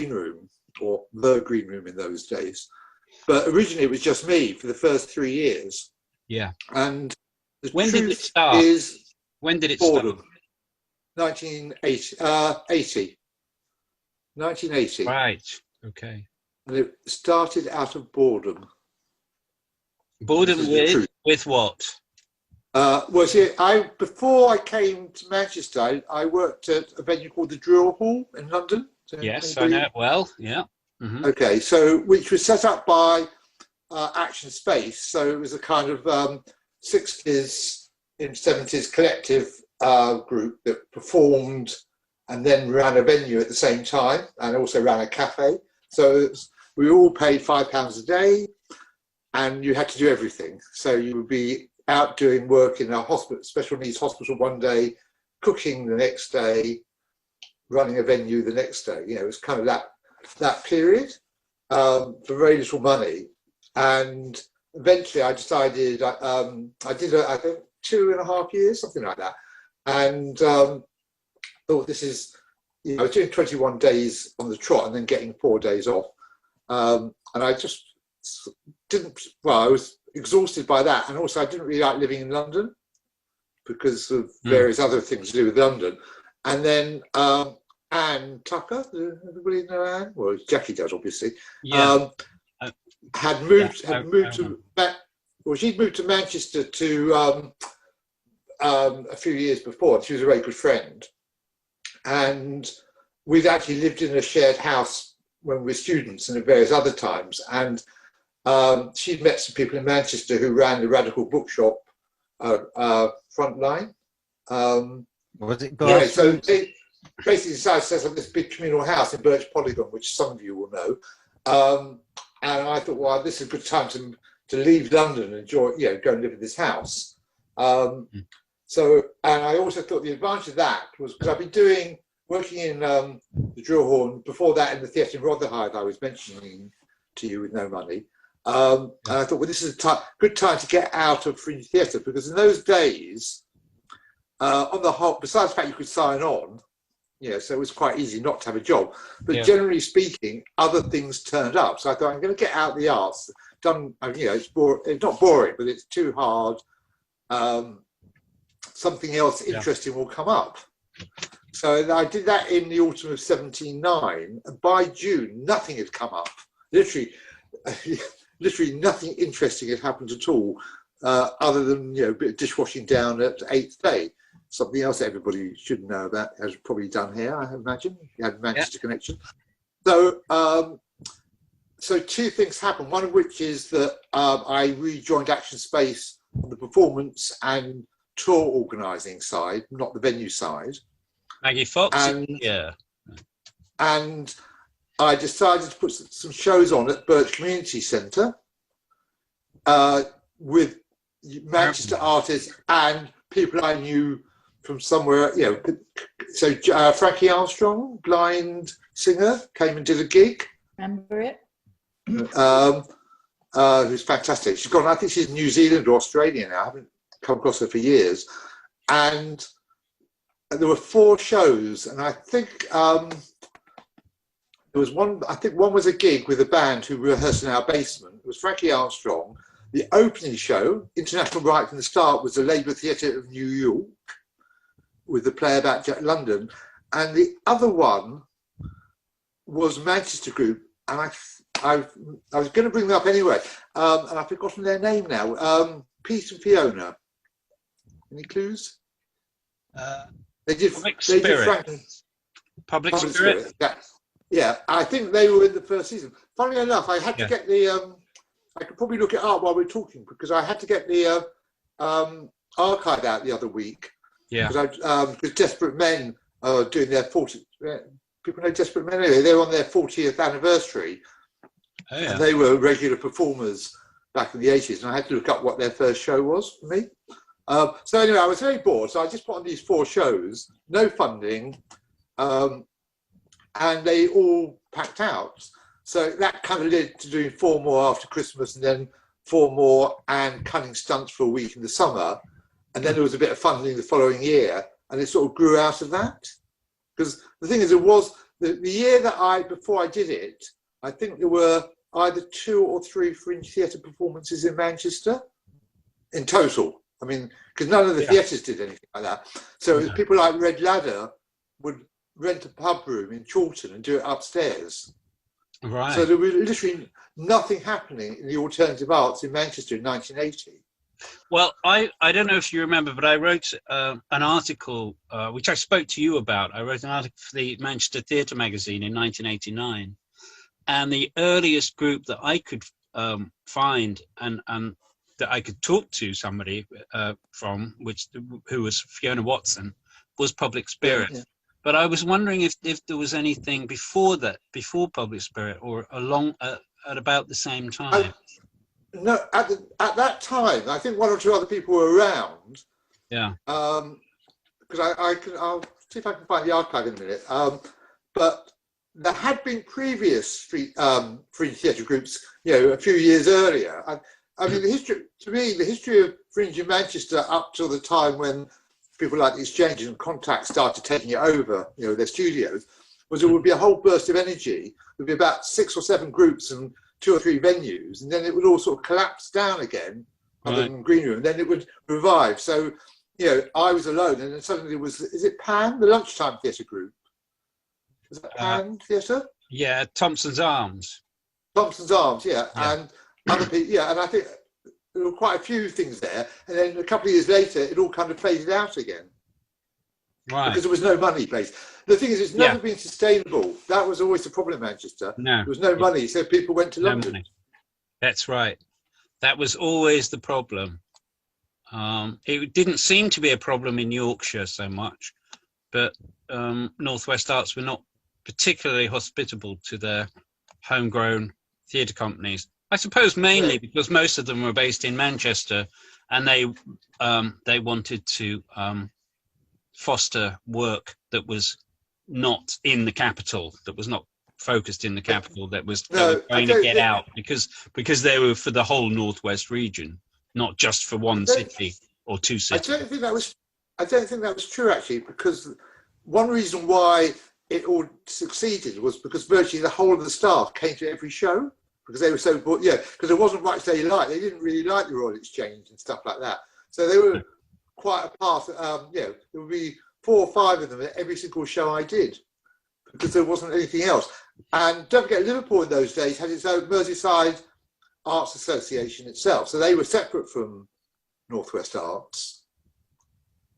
green room, or the green room in those days. But originally it was just me for the first 3 years. Yeah. And the When did it truth start? is When did it boredom. start? 1980. 1980. Right. Okay. And it started out of boredom. Boredom with what? Well, see, before I came to Manchester, I worked at a venue called the Drill Hall in London. Yes, I know it well. Yeah. Mm-hmm. Okay, so which was set up by Action Space. So it was a kind of 60s and 70s collective group that performed and then ran a venue at the same time, and also ran a cafe. So we all paid £5 a day, and you had to do everything. So you would be out doing work in a hospital, special needs hospital one day, cooking the next day, running a venue the next day. You know, it was kind of that period for very little money. And eventually I decided, I did, I think, 2.5 years, something like that. And thought, this is, you know, I was doing 21 days on the trot and then getting 4 days off. And I just didn't, well, I was exhausted by that. And also I didn't really like living in London because of various other things to do with London. And then Anne Tucker, everybody know Anne? Well, Jacky does, obviously. Yeah. Had moved to, well, she'd moved to Manchester to a few years before. She was a very good friend. And we'd actually lived in a shared house when we were students and at various other times. And she'd met some people in Manchester who ran the Radical Bookshop Frontline. Was it? Yeah, so they basically decided to set up this big communal house in Birch Polygon, which some of you will know. And I thought, well, this is a good time to leave London and enjoy, you know, go and live in this house. So, and I also thought the advantage of that was because I've been working in the Drill Hall, and before that in the theatre in Rotherhithe I was mentioning to you with no money. And I thought, well, this is a good time to get out of Fringe theatre, because in those days, on the whole, besides the fact you could sign on, yeah, so it was quite easy not to have a job. But generally speaking, other things turned up. So I thought, I'm going to get out the arts. You know, it's not boring, but it's too hard. Something else interesting will come up. So I did that in the autumn of '79, and by June, nothing had come up. Literally nothing interesting had happened at all, other than, you know, a bit of dishwashing down at 8th Day. Something else everybody should know about, has probably done here, I imagine. You had a Manchester connection. So, so two things happened. One of which is that I rejoined Action Space on the performance and tour organising side, not the venue side. Maggie Fox. And I decided to put some shows on at Birch Community Centre with Manchester artists and people I knew from somewhere, you know. So Frankie Armstrong, blind singer, came and did a gig. Remember it? Who's fantastic. She's gone, I think she's in New Zealand or Australia now. I haven't come across her for years. And there were 4 shows, and I think there was one, I think one was a gig with a band who rehearsed in our basement. It was Frankie Armstrong. The opening show, international right from the start, was the Labour Theatre of New York with the play about London. And the other one was Manchester Group. And I was going to bring them up anyway. And I've forgotten their name now. Pete and Fiona. Any clues? They did Public Spirit. Public Spirit. Yeah, I think they were in the first season. Funnily enough, I had to get the. I could probably look it up while we're talking, because I had to get the archive out the other week. Yeah. Because Desperate Men are doing their 40th. People know Desperate Men anyway. They're on their 40th anniversary. Oh, yeah. And they were regular performers back in the 80s, and I had to look up what their first show was for me. So anyway, I was very bored, so I just put on these 4 shows, no funding, and they all packed out. So that kind of led to doing 4 more after Christmas, and then 4 more and cunning stunts for a week in the summer. And then there was a bit of funding the following year, and it sort of grew out of that. Because the thing is, the year before I did it, I think there were either 2 or 3 Fringe theatre performances in Manchester in total. I mean, because none of the theatres did anything like that. So it was people like Red Ladder would rent a pub room in Chawton and do it upstairs. Right. So there was literally nothing happening in the alternative arts in Manchester in 1980. Well, I don't know if you remember, but I wrote an article, which I spoke to you about. I wrote an article for the Manchester Theatre magazine in 1989. And the earliest group that I could find and that I could talk to somebody from, who was Fiona Watson, was Public Spirit. Yeah. But I was wondering if there was anything before that, before Public Spirit, or along at about the same time. No, at that time, I think 1 or 2 other people were around. Yeah. Because I'll see if I can find the archive in a minute. But there had been previous Fringe theatre groups, a few years earlier. I mean, the history of Fringe in Manchester up till the time when people like the Exchange and Contact started taking it over, their studios, was there would be a whole burst of energy. There'd be about 6 or 7 groups and 2 or 3 venues, and then it would all sort of collapse down again, other than Green Room, and then it would revive. So, I was alone, and then suddenly is it Pan, the lunchtime theatre group? Was that Pan Theatre? Yeah, Thompson's Arms. Thompson's Arms, yeah. And other people, and I think there were quite a few things there, and then a couple of years later, it all kind of faded out again. Right. Because there was no money placed. The thing is, it's never been sustainable. That was always the problem in Manchester. No. There was no money, so people went to London. Money. That's right. That was always the problem. It didn't seem to be a problem in Yorkshire so much, but Northwest Arts were not particularly hospitable to their homegrown theatre companies. I suppose mainly because most of them were based in Manchester, and they wanted to foster work that was not in the capital, that was not focused in the capital, that was trying to get out because they were for the whole Northwest region, not just for one city or 2 cities. I don't think that was true actually, because one reason why it all succeeded was because virtually the whole of the staff came to every show, because they were so bored. Because there wasn't much they liked. They didn't really like the Royal Exchange and stuff like that. So they were quite a part. There would be 4 or 5 of them at every single show I did, because there wasn't anything else. And don't forget, Liverpool in those days had its own Merseyside Arts Association itself, so they were separate from Northwest Arts.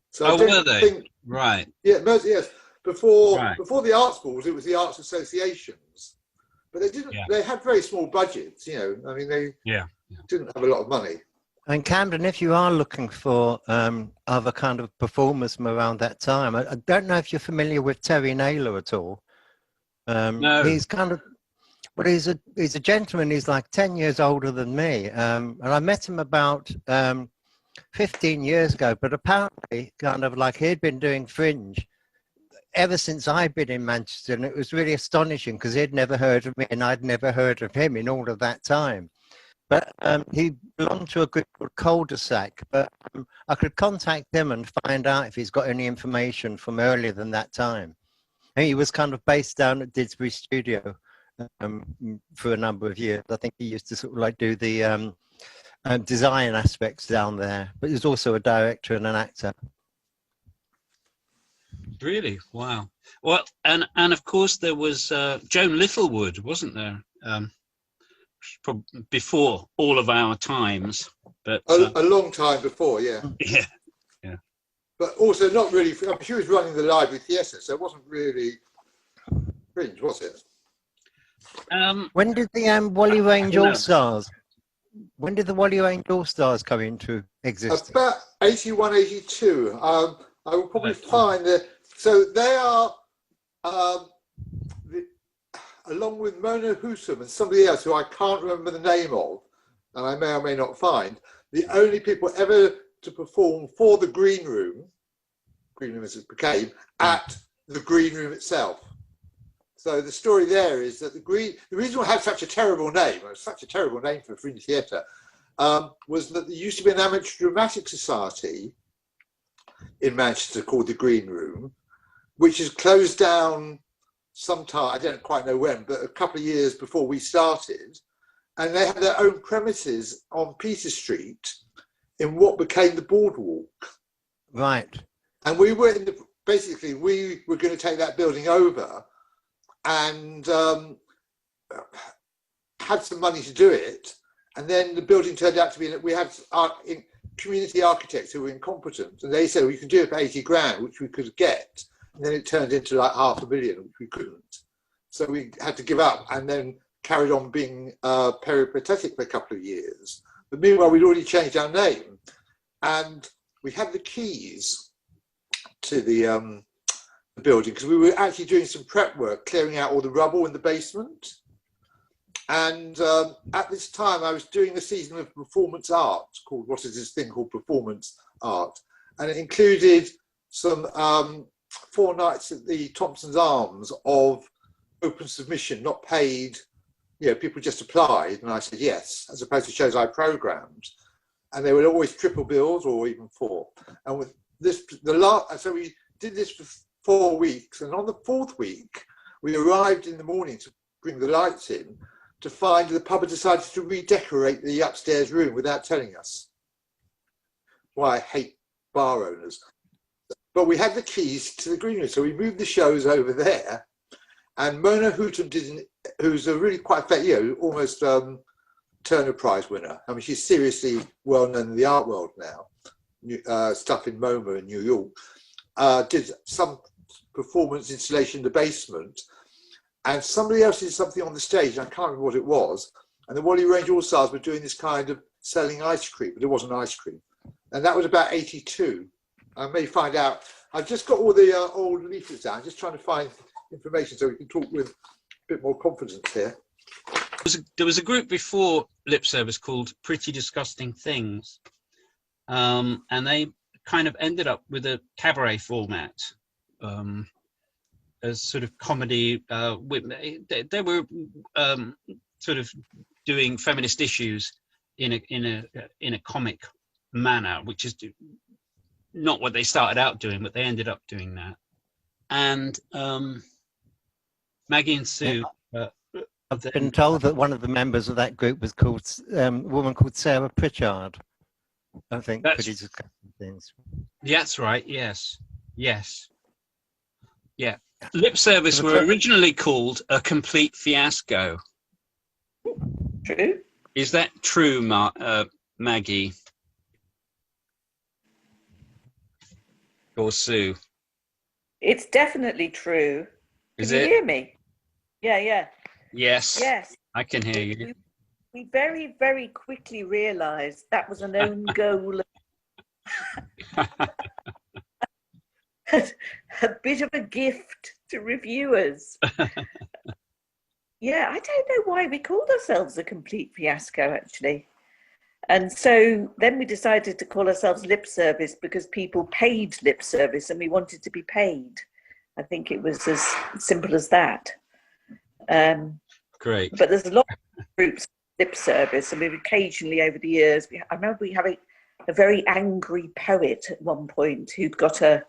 So were they? Right. Yeah, yes. Before the art schools, it was the arts associations, but they didn't. They had very small budgets. I mean, they didn't have a lot of money. And Camden, if you are looking for other kind of performers from around that time, I don't know if you're familiar with Terry Naylor at all. No. He's kind of, but he's a gentleman. He's like 10 years older than me, and I met him about 15 years ago. But apparently, kind of like he'd been doing Fringe ever since I'd been in Manchester, and it was really astonishing because he'd never heard of me and I'd never heard of him in all of that time. But he belonged to a group called Cul-de-sac, but I could contact him and find out if he's got any information from earlier than that time. And he was kind of based down at Didsbury Studio for a number of years. I think he used to sort of like do the design aspects down there, but he was also a director and an actor. Really? Wow. Well, and of course there was Joan Littlewood, wasn't there? Before all of our times, but a long time before, yeah. But also not really. I mean, she was running the library theatre, so it wasn't really Fringe, was it? When did the Wally Range All Stars? When did the Wally Range All Stars come into existence? About 81, 82. I will probably find that. So they are, along with Mona Husum and somebody else who I can't remember the name of, and I may or may not find, the only people ever to perform for the Green Room as it became, at the Green Room itself. So the story there is that the reason why it had such a terrible name, or such a terrible name for Fringe Theatre, was that there used to be an amateur dramatic society in Manchester called the Green Room, which is closed down sometime, I don't quite know when, but a couple of years before we started. And they had their own premises on Peter Street in what became the boardwalk. Right. And we were basically, we were going to take that building over and had some money to do it. And then the building turned out to be, we had community architects who were incompetent. And they said, we can do it for 80 grand, which we could get. And then it turned into like $500,000, which we couldn't. So we had to give up and then carried on being peripatetic for a couple of years. But meanwhile, we'd already changed our name. And we had the keys to the building because we were actually doing some prep work, clearing out all the rubble in the basement. And at this time, I was doing a season of performance art called, what is this thing called performance art? And it included some 4 nights at the Thompson's Arms of open submission, not paid. You know, people just applied, and I said yes, as opposed to shows I programmed. And they were always triple bills or even 4. And with this, so we did this for 4 weeks. And on the 4th week, we arrived in the morning to bring the lights in, to find the pub had decided to redecorate the upstairs room without telling us. Why I hate bar owners. But we had the keys to the green room, so we moved the shows over there. And Mona Houghton who's a really quite, almost Turner Prize winner. I mean, she's seriously well known in the art world now. Stuff in MoMA in New York. Did some performance installation in the basement. And somebody else did something on the stage, and I can't remember what it was. And the Wally Range All-Stars were doing this kind of selling ice cream, but it wasn't ice cream. And that was about 82. I may find out. I've just got all the old leaflets out. I'm just trying to find information so we can talk with a bit more confidence here. There was a group before Lip Service called Pretty Disgusting Things. And they kind of ended up with a cabaret format. As sort of comedy, they were sort of doing feminist issues in a comic manner, which is not what they started out doing, but they ended up doing that. And Maggie and Sue. I've been told that one of the members of that group was called a woman called Sarah Pritchard. I think Pretty Disgusting Things. That's right. Yes. Yeah. Lip Service were originally called A Complete Fiasco. True. Is that true, Maggie? Or Sue? It's definitely true. Is Can it? you hear me? Yeah. Yes. Yes. I can hear you. We very, very quickly realised that was an own goal. A bit of a gift to reviewers. Yeah, I don't know why we called ourselves A Complete Fiasco, actually. And so then we decided to call ourselves Lip Service because people paid lip service and we wanted to be paid. I think it was as simple as that. Great. But there's a lot of groups lip service. I mean, occasionally over the years, I remember we having a very angry poet at one point who'd got a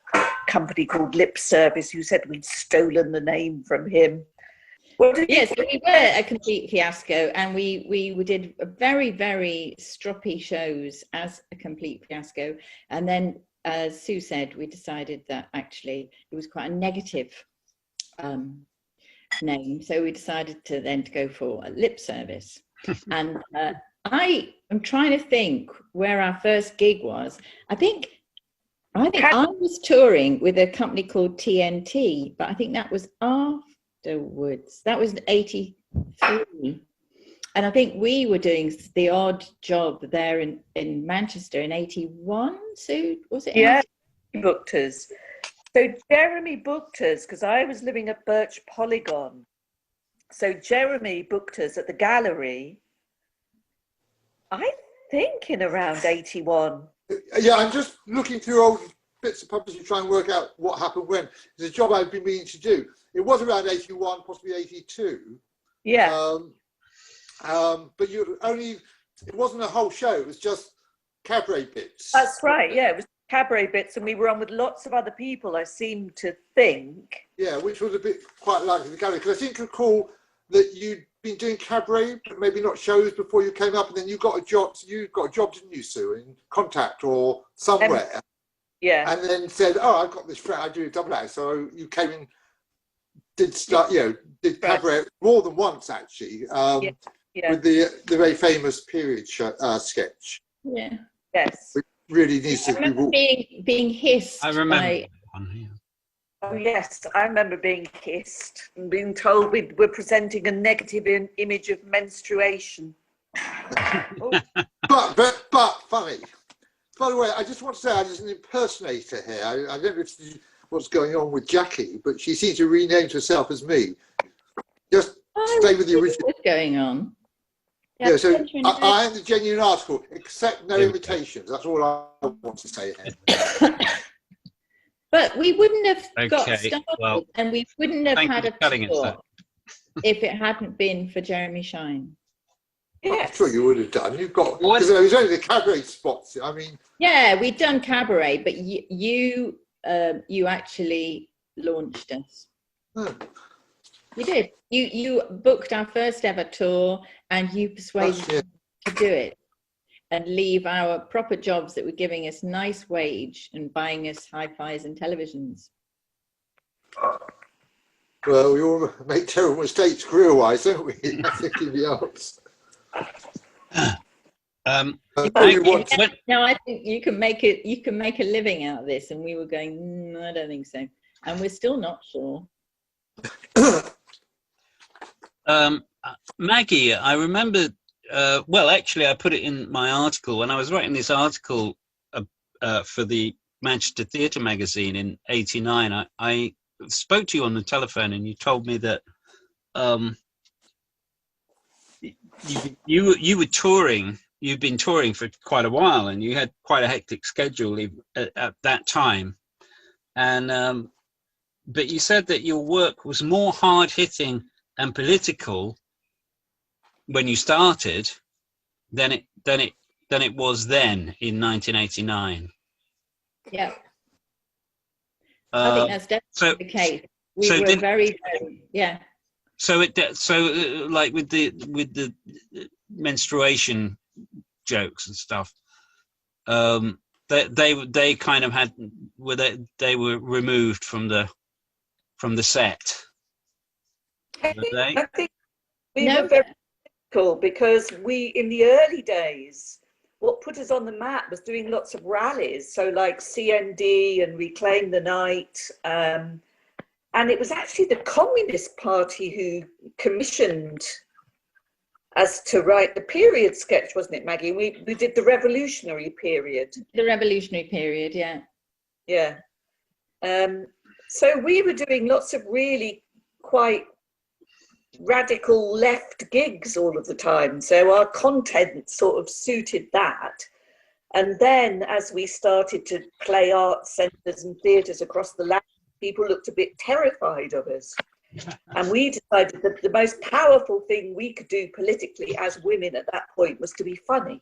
company called Lip Service who said we'd stolen the name from him. Yes, so we were A Complete Fiasco, and we did very, very stroppy shows as A Complete Fiasco. And then, as Sue said, we decided that actually it was quite a negative name. So we decided to go for a Lip Service. And I am trying to think where our first gig was. I think I was touring with a company called TNT, but I think that was afterwards. That was 83. And I think we were doing the odd job there in Manchester in 81, Sue, was it? Yeah, he booked us. So Jeremy booked us because I was living at Birch Polygon. So Jeremy booked us at the gallery, I think in around 81. Yeah, I'm just looking through old bits of publishing to try and work out what happened when. It's a job I've been meaning to do. It was around 81, possibly 82. Yeah. But it wasn't a whole show, it was just cabaret bits. That's right, yeah. It was cabaret bits, and we were on with lots of other people, I seem to think. Yeah, which was a bit quite like the gallery, because I seem to recall that you'd been doing cabaret, but maybe not shows before you came up, and then you got a job. You got a job, didn't you, Sue, in Contact or somewhere? Yeah. And then said, "Oh, I've got this friend. I do a double act." So you came in, did start, did cabaret more than once actually, with the very famous period sketch. Yeah. Yes. Which really needs I to be. remember being hissed. I remember. By, Oh yes, I remember being hissed and being told we were presenting a negative image of menstruation. but funny. By the way, I just want to say I'm just an impersonator here. I don't know if what's going on with Jacky, but she seems to rename herself as me. Just stay with the original. What's going on? Yeah, so I am the genuine article, accept no imitations. That's all I want to say here. But we wouldn't have got Okay, started, well, and we wouldn't have thank you had for a cutting it, tour if it hadn't been for Jeremy Shine. I'm sure you would have done. You've got, because there was only the cabaret spots. I mean, Yeah, we'd done cabaret, but you actually launched us. oh, You did. You booked our first ever tour, and you persuaded us to do it and leave our proper jobs that were giving us nice wage and buying us hi-fis and televisions. well, we all make terrible mistakes career-wise, don't we? That's the key odds. No, I think you can make it. You can make a living out of this, and we were going. I don't think so, and we're still not sure. Maggie, I remember. Well, actually, I put it in my article when I was writing this article for the Manchester Theatre magazine in '89. I spoke to you on the telephone, and you told me that you were touring. You'd been touring for quite a while, and you had quite a hectic schedule at that time. And but you said that your work was more hard-hitting and political when you started than it was then in 1989. Yeah, I think that's definitely the case. We were very, yeah. So like with the menstruation jokes and stuff, they kind of had they were removed from the set. I think we were very cool because we, in the early days, what put us on the map was doing lots of rallies. So like CND and Reclaim the Night. And it was actually the Communist Party who commissioned us to write the period sketch, wasn't it, Maggie? We did the revolutionary period. The revolutionary period, yeah. Yeah. So we were doing lots of really quite radical left gigs all of the time. So our content sort of suited that. And then as we started to play arts centres and theatres across the land, people looked a bit terrified of us. And we decided that the most powerful thing we could do politically as women at that point was to be funny.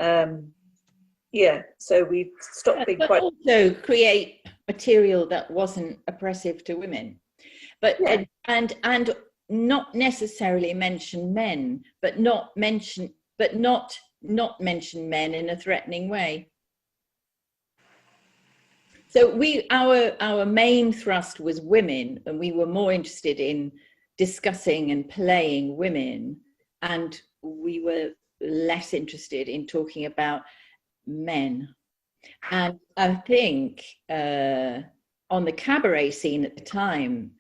Yeah, so we stopped being quite... also create material that wasn't oppressive to women. But and not necessarily mention men, but not mention men in a threatening way. So our main thrust was women, and we were more interested in discussing and playing women, and we were less interested in talking about men. And I think on the cabaret scene at the time,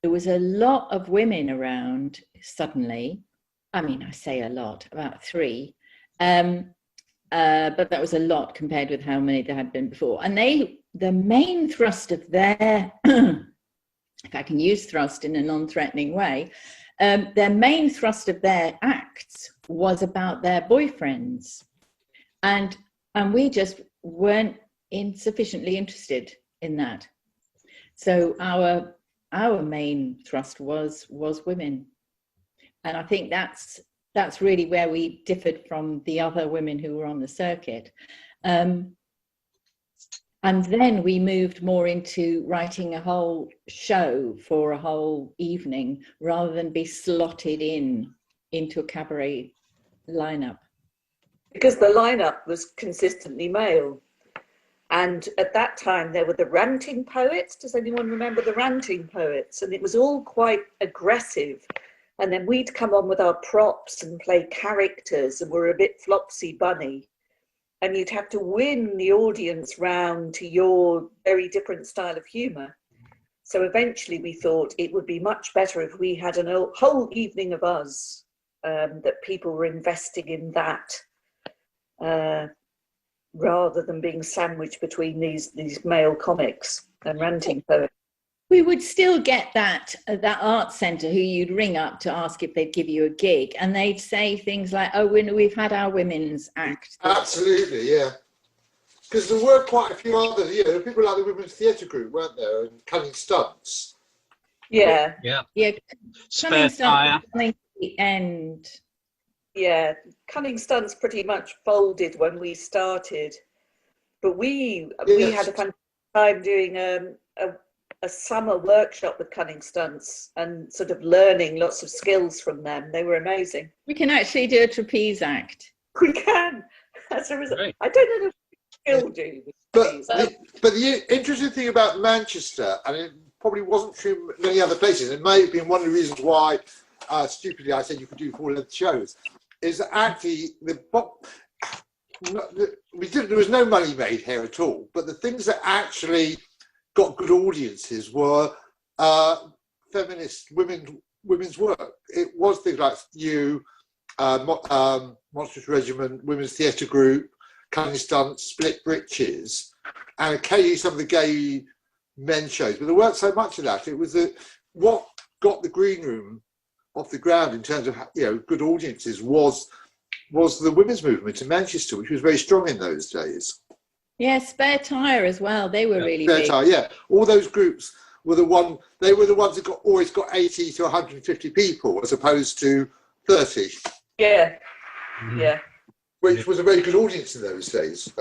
there was a lot of women around suddenly. I mean, I say a lot, about 3. But that was a lot compared with how many there had been before. And the main thrust of their, if I can use thrust in a non-threatening way, their main thrust of their acts was about their boyfriends. And we just weren't sufficiently interested in that. So our main thrust was women. And I think that's really where we differed from the other women who were on the circuit. And then we moved more into writing a whole show for a whole evening rather than be slotted into a cabaret lineup. Because the lineup was consistently male. And at that time, there were the ranting poets. Does anyone remember the ranting poets? And it was all quite aggressive. And then we'd come on with our props and play characters, and we're a bit Flopsy Bunny. And you'd have to win the audience round to your very different style of humour. So eventually we thought it would be much better if we had a whole evening of us, that people were investing in that, rather than being sandwiched between these male comics and ranting poets. We would still get that art centre who you'd ring up to ask if they'd give you a gig, and they'd say things like, "Oh, we've had our women's act." Absolutely, yeah. Because there were quite a few others, people like the Women's Theatre Group, weren't there, and Cunning Stunts. Yeah. Yeah. Yeah. Spare Tire. Coming to the end. Yeah, Cunning Stunts pretty much folded when we started, but we had a fun time doing a summer workshop with Cunning Stunts and sort of learning lots of skills from them. They were amazing. We can actually do a trapeze act. We can. As a result, Right. I don't know if we still do. But the interesting thing about Manchester, and it probably wasn't true in many other places, it may have been one of the reasons why, stupidly, I said you could do 4-length shows, is that actually there was no money made here at all, but the things that actually got good audiences were feminist women's work. It was things like Monstrous Regiment, Women's Theatre Group, Cunning Stunts, Split Britches, and occasionally some of the gay men shows. But there weren't so much of that. It was what got the green room off the ground in terms of good audiences was the women's movement in Manchester, which was very strong in those days. Yeah, Spare Tire as well. They were really Spare big. Tire, yeah. All those groups were the ones that always got 80 to 150 people as opposed to 30. Yeah, yeah. Which was a very good audience in those days.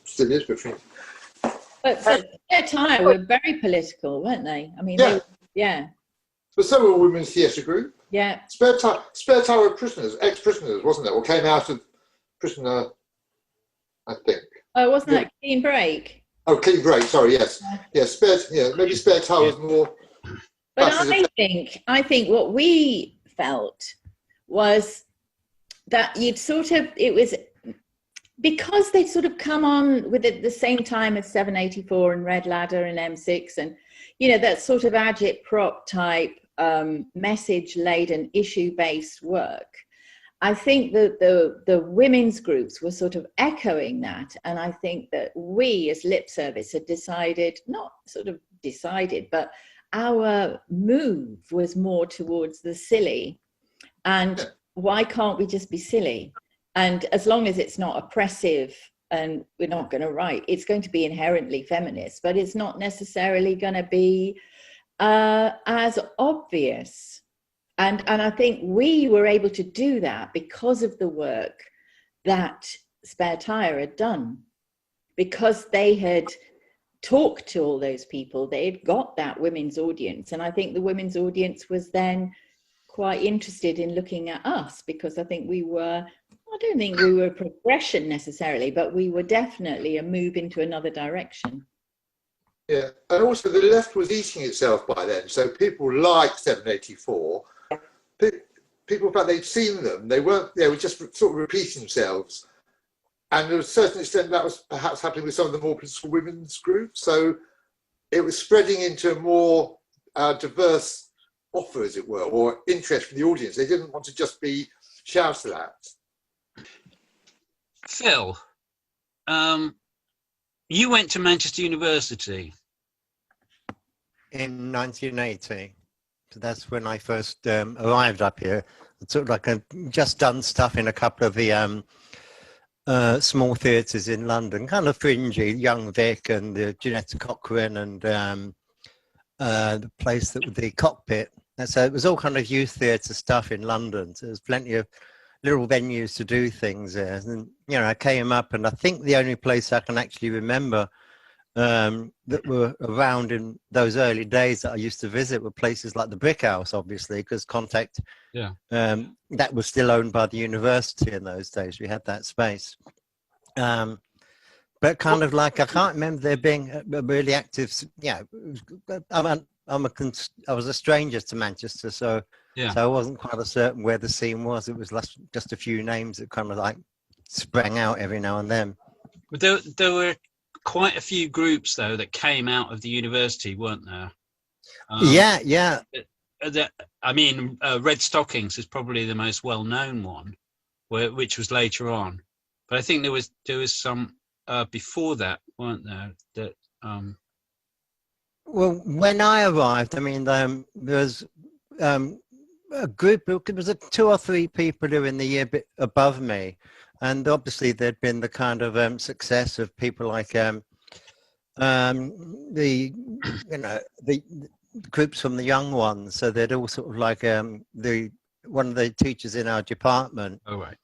Still is, but But Spare Tire were very political, weren't they? I mean, yeah. But so were Women's Theatre Group. Yeah. Spare Tire were prisoners, ex-prisoners, wasn't it? Or came out of prisoner, I think. Oh, wasn't that Clean Break? Oh, Clean Break. Sorry, yes, maybe Spare Tire was more. But I think what we felt was that it was because they'd sort of come on with it the same time as 784 and Red Ladder and M6, and that sort of agit-prop type message-laden, issue-based work. I think that the women's groups were sort of echoing that, and I think that we as Lip Service had but our move was more towards the silly, and why can't we just be silly? And as long as it's not oppressive and we're not going to write, it's going to be inherently feminist, but it's not necessarily going to be as obvious. And I think we were able to do that because of the work that Spare Tire had done, because they had talked to all those people, they had got that women's audience. And I think the women's audience was then quite interested in looking at us, because I think I don't think we were a progression necessarily, but we were definitely a move into another direction. Yeah, and also the left was eating itself by then. So people like 784. People felt they'd seen them. They were just sort of repeating themselves. And to a certain extent, that was perhaps happening with some of the more political women's groups. So it was spreading into a more diverse offer, as it were, or interest from the audience. They didn't want to just be shouted at. Phil, you went to Manchester University in 1980. So that's when I first arrived up here. Sort of like I'd just done stuff in a couple of the small theatres in London, kind of fringy, Young Vic and the Janetta Cochrane and the place that the Cockpit. And so it was all kind of youth theatre stuff in London. So there's plenty of little venues to do things there. And I came up, and I think the only place I can actually remember that were around in those early days that I used to visit were places like the Brick House, obviously, because Contact, that was still owned by the university in those days. We had that space. But kind of like, I can't remember there being a really active, I was a stranger to Manchester, so I wasn't quite certain where the scene was. It was just a few names that kind of like sprang out every now and then. But there were quite a few groups, though, that came out of the university, weren't there? Yeah. I mean, Red Stockings is probably the most well-known one, which was later on. But I think there was some before that, weren't there? That well, when I arrived, I mean, there was a group. It was 2 or 3 people who were in the year bit above me, and obviously there'd been the kind of success of people like the groups from the young ones. So they'd all sort of like one of the teachers in our department. Oh right.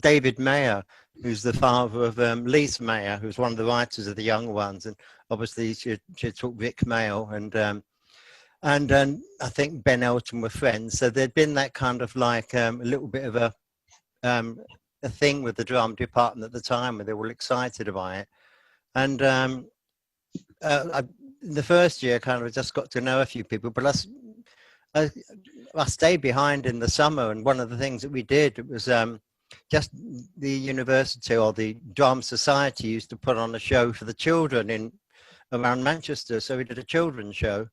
David Mayer, who's the father of Lise Mayer, who's one of the writers of the young ones, and obviously she taught Rick Mayle, and I think Ben Elton were friends. So there'd been that kind of like a little bit of a thing with the drama department at the time, where they were all excited about it. And in the first year, kind of just got to know a few people, but I stayed behind in the summer, and one of the things that we did was just the university or the drama society used to put on a show for the children around Manchester. So we did a children's show,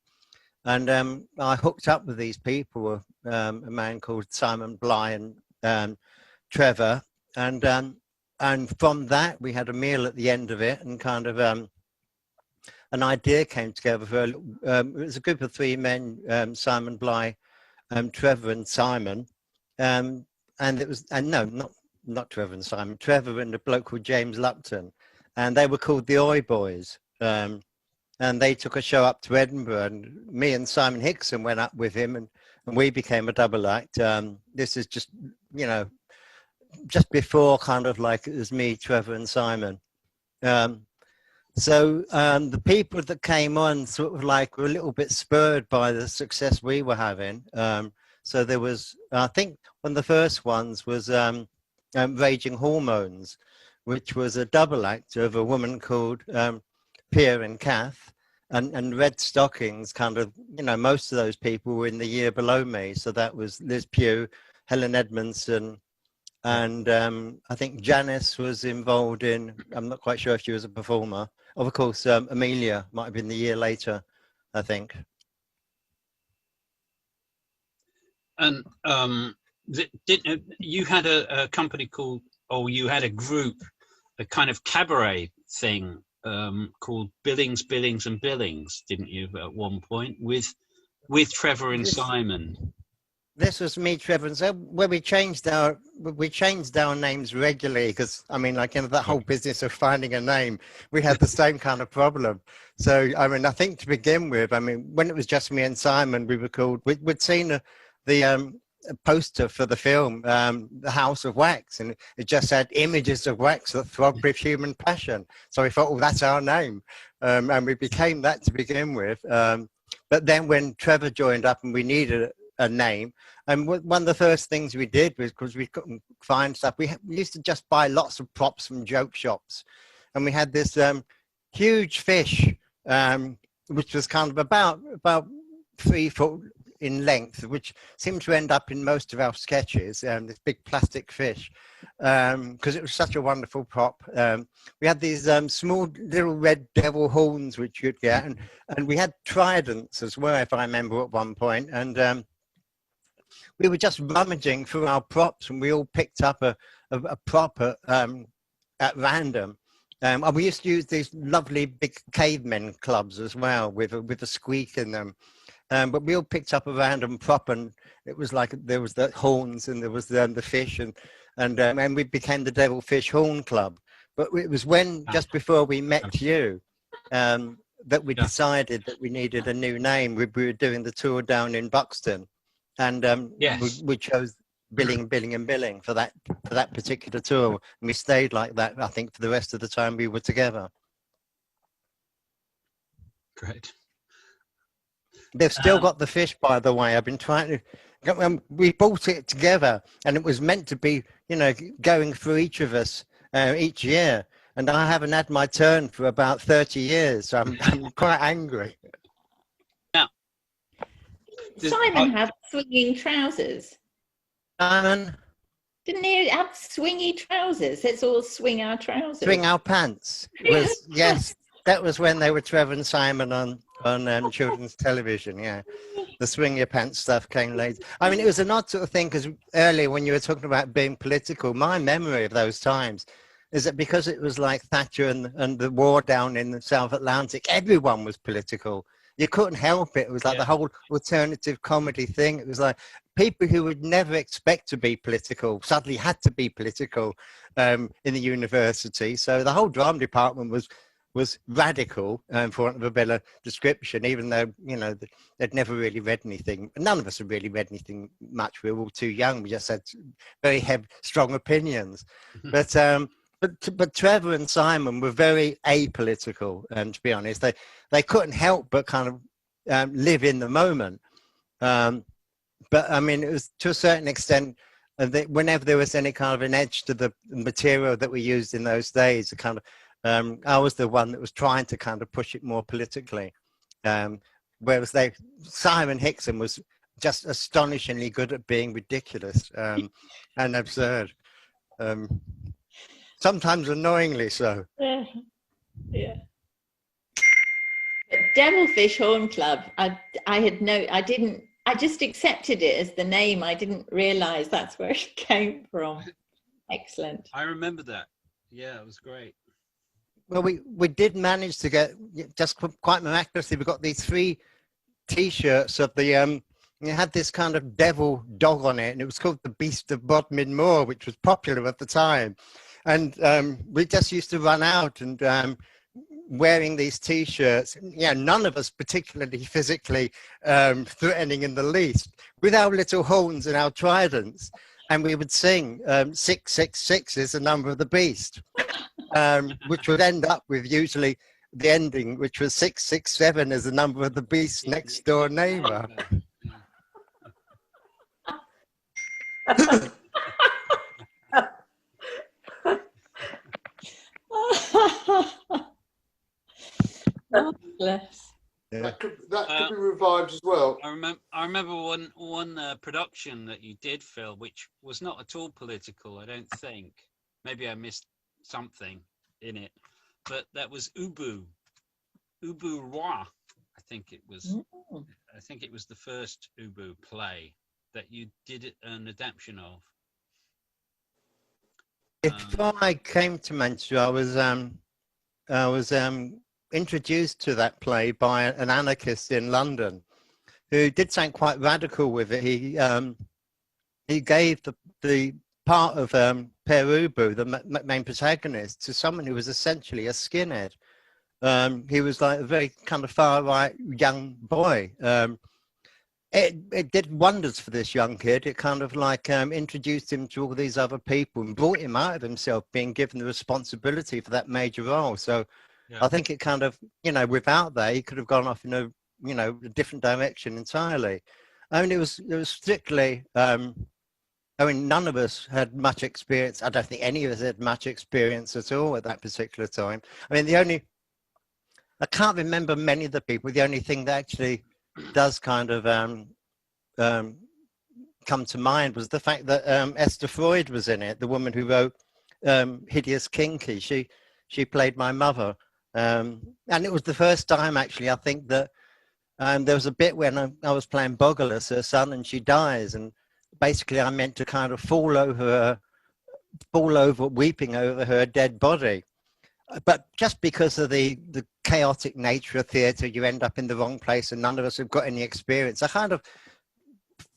and I hooked up with these people, a man called Simon Bly and Trevor, and from that we had a meal at the end of it, and kind of an idea came together for it was a group of 3 men, Simon Bly, Trevor and Simon, and it was, and no, not Trevor and Simon, Trevor and a bloke called James Lupton, and they were called the Oi Boys, and they took a show up to Edinburgh, and me and Simon Hickson went up with him, and we became a double act. This is just, just before kind of like it was me, Trevor and Simon. So the people that came on sort of like were a little bit spurred by the success we were having. So there was, I think one of the first ones was Raging Hormones, which was a double act of a woman called Pierre and Kath, and Red Stockings. Kind of, most of those people were in the year below me. So that was Liz Pugh, Helen Edmondson, and I think Janice was involved in, I'm not quite sure if she was a performer. Of course, Amelia might have been the year later, I think. And you had a company called, or you had a group, a kind of cabaret thing called Billings, and Billings, didn't you, at one point, with Trevor and Simon? This was me, Trevor, and so where we changed our names regularly, because I mean, like, that whole business of finding a name, we had the same kind of problem. So I mean, I think to begin with, I mean, when it was just me and Simon, we were called. We'd seen the poster for the film, The House of Wax, and it just had images of wax that throbbed with human passion. So we thought, oh, that's our name, and we became that to begin with. But then when Trevor joined up and we needed a name, and one of the first things we did was, because we couldn't find stuff, we used to just buy lots of props from joke shops, and we had this huge fish, which was kind of about 3 foot in length, which seemed to end up in most of our sketches, this big plastic fish, because it was such a wonderful prop. We had these small little red devil horns which you'd get, and we had tridents as well, if I remember, at one point, and we were just rummaging through our props, and we all picked up a prop at random. And we used to use these lovely big cavemen clubs as well, with a squeak in them. But we all picked up a random prop, and it was like there was the horns, and there was the fish, and we became the Devilfish Horn Club. But it was when, just before we met you, that we decided that we needed a new name. We were doing the tour down in Buxton, and yes. we chose billing for that particular tour. And we stayed like that, I think, for the rest of the time we were together. Great. They've still got the fish, by the way. I've been trying to. We bought it together, and it was meant to be, you know, going through each of us each year. And I haven't had my turn for about 30 years, so I'm quite angry. Now, Simon had swinging trousers. Simon, Didn't he have swingy trousers? Let's all swing our trousers. swing our pants. Was yes, that was when they were Trevor and Simon on children's television. Yeah, the swing your pants stuff came later. I mean, it was an odd sort of thing because earlier when you were talking about being political, my memory of those times is that because it was like Thatcher and the war down in the South Atlantic, everyone was political. You couldn't help it. It was like the whole alternative comedy thing. It was like people who would never expect to be political suddenly had to be political in the university. So the whole drama department was radical, for want of a better description, even though, you know, they'd never really read anything. None of us had really read anything much. We were all too young. We just had very strong opinions. But Trevor and Simon were very apolitical, to be honest. They couldn't help but kind of live in the moment. But I mean, it was to a certain extent, whenever there was any kind of an edge to the material that we used in those days, I was the one that was trying to kind of push it more politically. Whereas Simon Hickson was just astonishingly good at being ridiculous and absurd. Sometimes annoyingly so. Yeah. But Devilfish Horn Club, I just accepted it as the name. I didn't realise that's where it came from. Excellent. I remember that. Yeah, it was great. Well, we did manage to get, just quite miraculously, we got these 3 T-shirts of the, it had this kind of devil dog on it, and it was called the Beast of Bodmin Moor, which was popular at the time. And we just used to run out and wearing these T-shirts, none of us particularly physically threatening in the least, with our little horns and our tridents. And we would sing 666 is the number of the beast, which would end up with usually the ending, which was 667 is the number of the beast's next door neighbor. Oh, bless. Yeah. That could be revived as well. I remember one production that you did, Phil, which was not at all political, I don't think. Maybe I missed something in it, but that was Ubu Roi. I think it was. I think it was the first Ubu play that you did an adaptation of. Before I came to Manchester, I was introduced to that play by an anarchist in London who did something quite radical with it. He gave the part of Per Ubu, the main protagonist, to someone who was essentially a skinhead. He was like a very kind of far right young boy. It did wonders for this young kid. It kind of like introduced him to all these other people and brought him out of himself being given the responsibility for that major role. So I think it kind of, without that, he could have gone off in a different direction entirely. I mean, it was strictly, none of us had much experience. I don't think any of us had much experience at all at that particular time. I mean, I can't remember many of the people. The only thing that actually does kind of come to mind was the fact that Esther Freud was in it, the woman who wrote Hideous Kinky. She played my mother. And it was the first time, actually, I think that there was a bit when I was playing Bogulus, her son, and she dies. And basically I meant to kind of fall over weeping over her dead body. But just because of the chaotic nature of theatre, you end up in the wrong place and none of us have got any experience. I kind of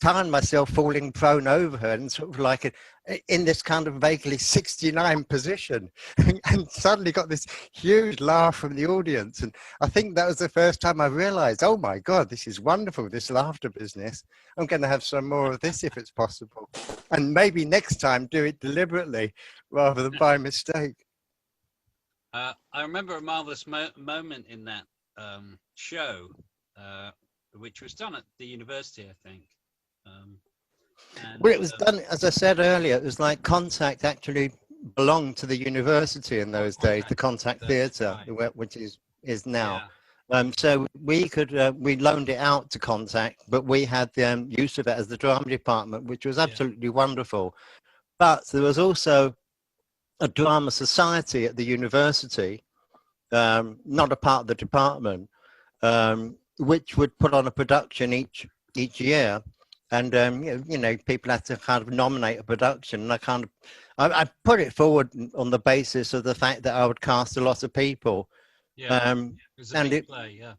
found myself falling prone over her and sort of like in this kind of vaguely 69 position, and suddenly got this huge laugh from the audience. And I think that was the first time I realized, oh my God, this is wonderful, this laughter business. I'm going to have some more of this if it's possible. And maybe next time do it deliberately rather than by mistake. I remember a marvelous moment in that show, which was done at the university, I think. Well, it was done, as I said earlier, it was like Contact actually belonged to the university in those days, the Contact Theatre, right. which is now. Yeah. So we could, we loaned it out to Contact, but we had the use of it as the drama department, which was absolutely wonderful. But there was also a drama society at the university, not a part of the department, which would put on a production each year. And, you know, people had to kind of nominate a production. And I put it forward on the basis of the fact that I would cast a lot of people. Yeah. It was a big play, yeah.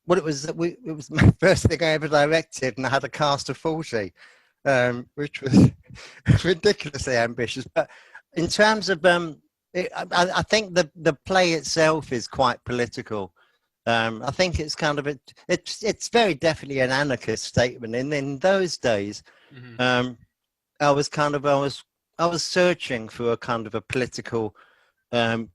Well, it was my first thing I ever directed, and I had a cast of 40, which was ridiculously ambitious. But in terms of, I think the play itself is quite political. I think it's kind of it's very definitely an anarchist statement. And in those days, I was searching for a kind of a political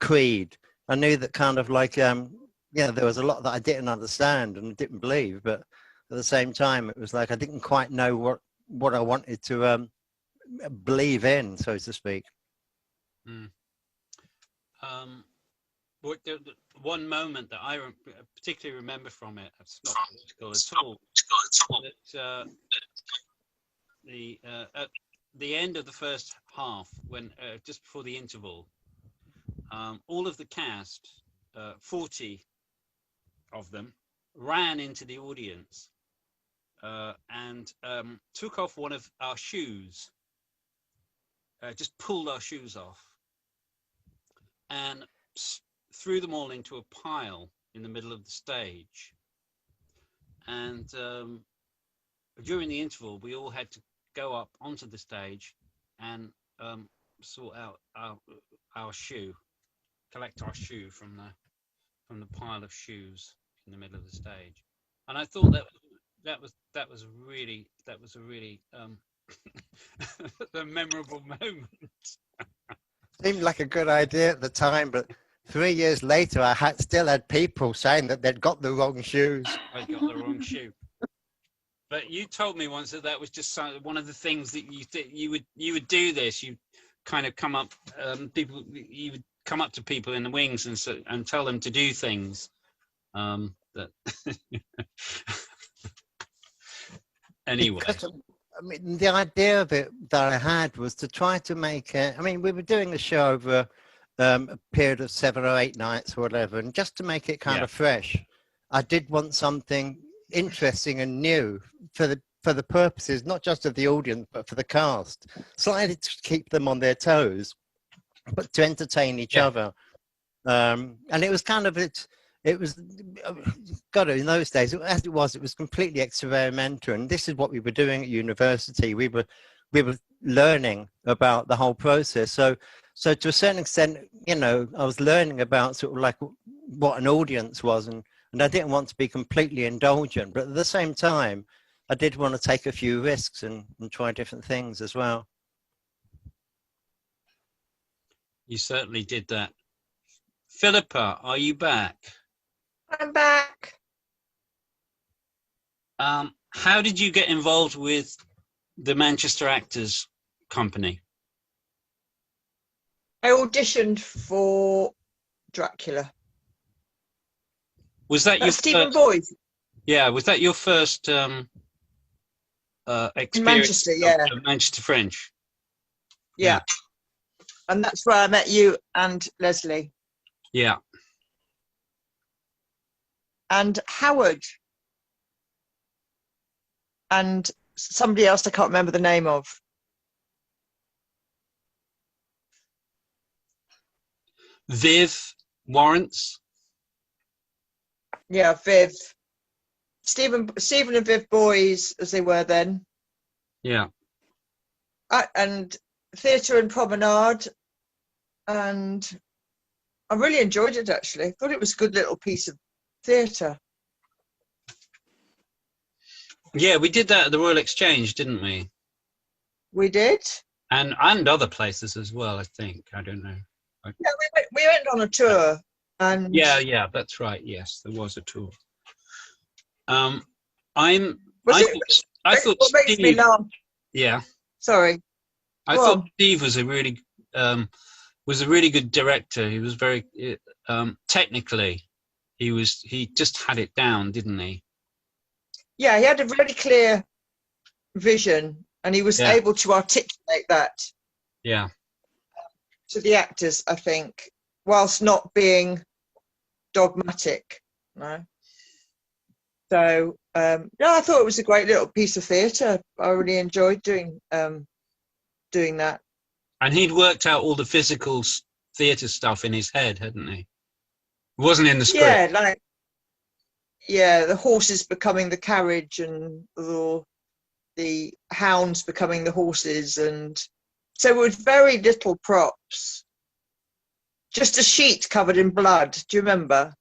creed. I knew that kind of like there was a lot that I didn't understand and didn't believe, but at the same time, it was like I didn't quite know what I wanted to believe in, so to speak. One moment that I particularly remember from it, it's not political at all, that at the end of the first half, when just before the interval, all of the cast, 40 of them, ran into the audience and took off one of our shoes, just pulled our shoes off, and threw them all into a pile in the middle of the stage. And during the interval, we all had to go up onto the stage and sort out our shoe, collect our shoe from the pile of shoes in the middle of the stage. And I thought that was a really a memorable moment. Seemed like a good idea at the time, but 3 years later, I still had people saying that they'd got the wrong shoes. I got the wrong shoe. But you told me once that was just one of the things that you would do this. You kind of come up, you would come up to people in the wings and tell them to do things. That anyway. Because, I mean, the idea of it that I had was to try to make it. I mean, we were doing the show over a period of 7 or 8 nights or whatever, and just to make it kind of fresh, I did want something interesting and new for the purposes not just of the audience but for the cast, slightly to keep them on their toes, but to entertain each other. And it was kind of it was God, in those days, as it was completely experimental, and this is what we were doing at university. We were learning about the whole process. So to a certain extent, you know, I was learning about sort of like what an audience was, and I didn't want to be completely indulgent, but at the same time, I did want to take a few risks and try different things as well. You certainly did that. Philippa, are you back? I'm back. How did you get involved with the Manchester Actors Company? I auditioned for Dracula. Was that your Stephen Boyd? Yeah, was that your first experience in Manchester? Yeah, of Manchester Fringe. Yeah, and that's where I met you and Lesley. Yeah. And Howard. And somebody else I can't remember the name of. Viv Warrants. Yeah, Viv. Stephen and Viv boys, as they were then. Yeah. And theatre and promenade, and I really enjoyed it, actually. I thought it was a good little piece of theatre. Yeah, we did that at the Royal Exchange, didn't we? We did. And other places as well, I think. I don't know. Yeah, we went on a tour, and Yeah, that's right. Yes, there was a tour. I thought what makes me Steve. laugh? Yeah, Sorry. I Go thought on. Steve was a really good director. He was very technically. He just had it down, didn't he? Yeah, he had a really clear vision, and he was Yeah. able to articulate that Yeah. to the actors, I think, whilst not being dogmatic. No. So I thought it was a great little piece of theatre. I really enjoyed doing that. And he'd worked out all the physical theatre stuff in his head, hadn't he? It wasn't in the script. Yeah, the horses becoming the carriage, and the hounds becoming the horses, and so with very little props, just a sheet covered in blood. Do you remember?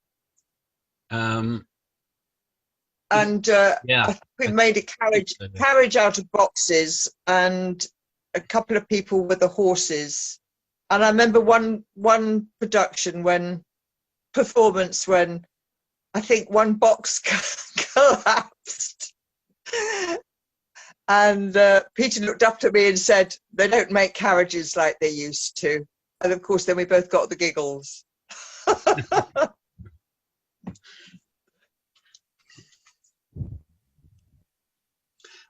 And Yeah. we made a carriage out of boxes, and a couple of people with the horses. And I remember one performance when I think one box collapsed, and Peter looked up to me and said, "They don't make carriages like they used to." And of course, then we both got the giggles.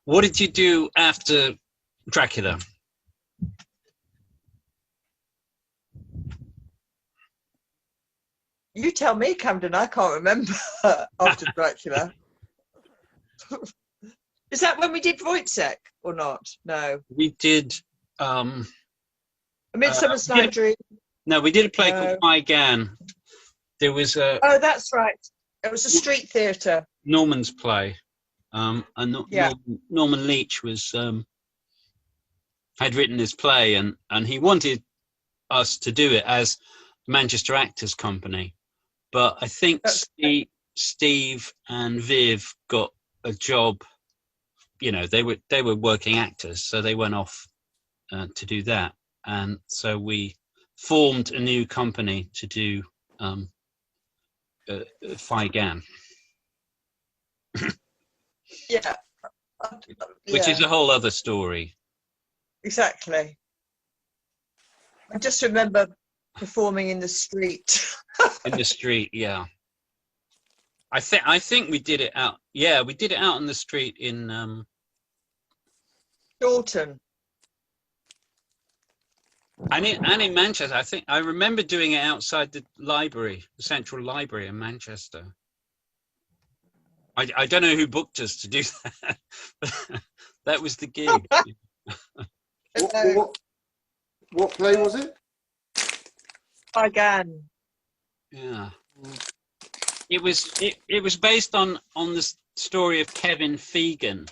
What did you do after Dracula? You tell me, Camden. I can't remember after Dracula. Is that when we did Wojciech or not? No. We did. A Midsummer's Night Dream. No, we did a play called Gan. There was a. Oh, that's right. It was a street theatre. Norman's play. And Norman Leach was had written this play, and he wanted us to do it as Manchester Actors Company, but I think Steve and Viv got a job. You know, they were working actors, so they went off to do that, and so we formed a new company to do Gan. Yeah. Which is a whole other story. Exactly. I just remember performing in the street. In the street, yeah. I think we did it out. Yeah, we did it out on the street in Dalton. And in Manchester. I think I remember doing it outside the library, the Central Library in Manchester. I don't know who booked us to do that. That was the gig. What play was it? Gan. Yeah. It was based on the story of Kevin Fegan,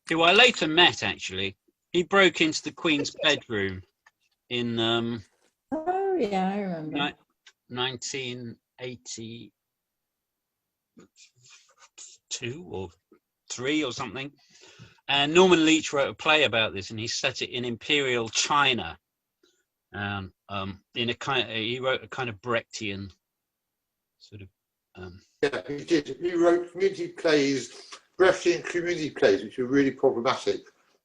who I later met, actually. He broke into the Queen's bedroom in oh yeah, I remember 1982 or 3 or something, and Norman Leach wrote a play about this, and he set it in Imperial China. In a kind of, he wrote a kind of Brechtian sort of. Yeah, he did. He wrote community plays, Brechtian community plays, which were really problematic.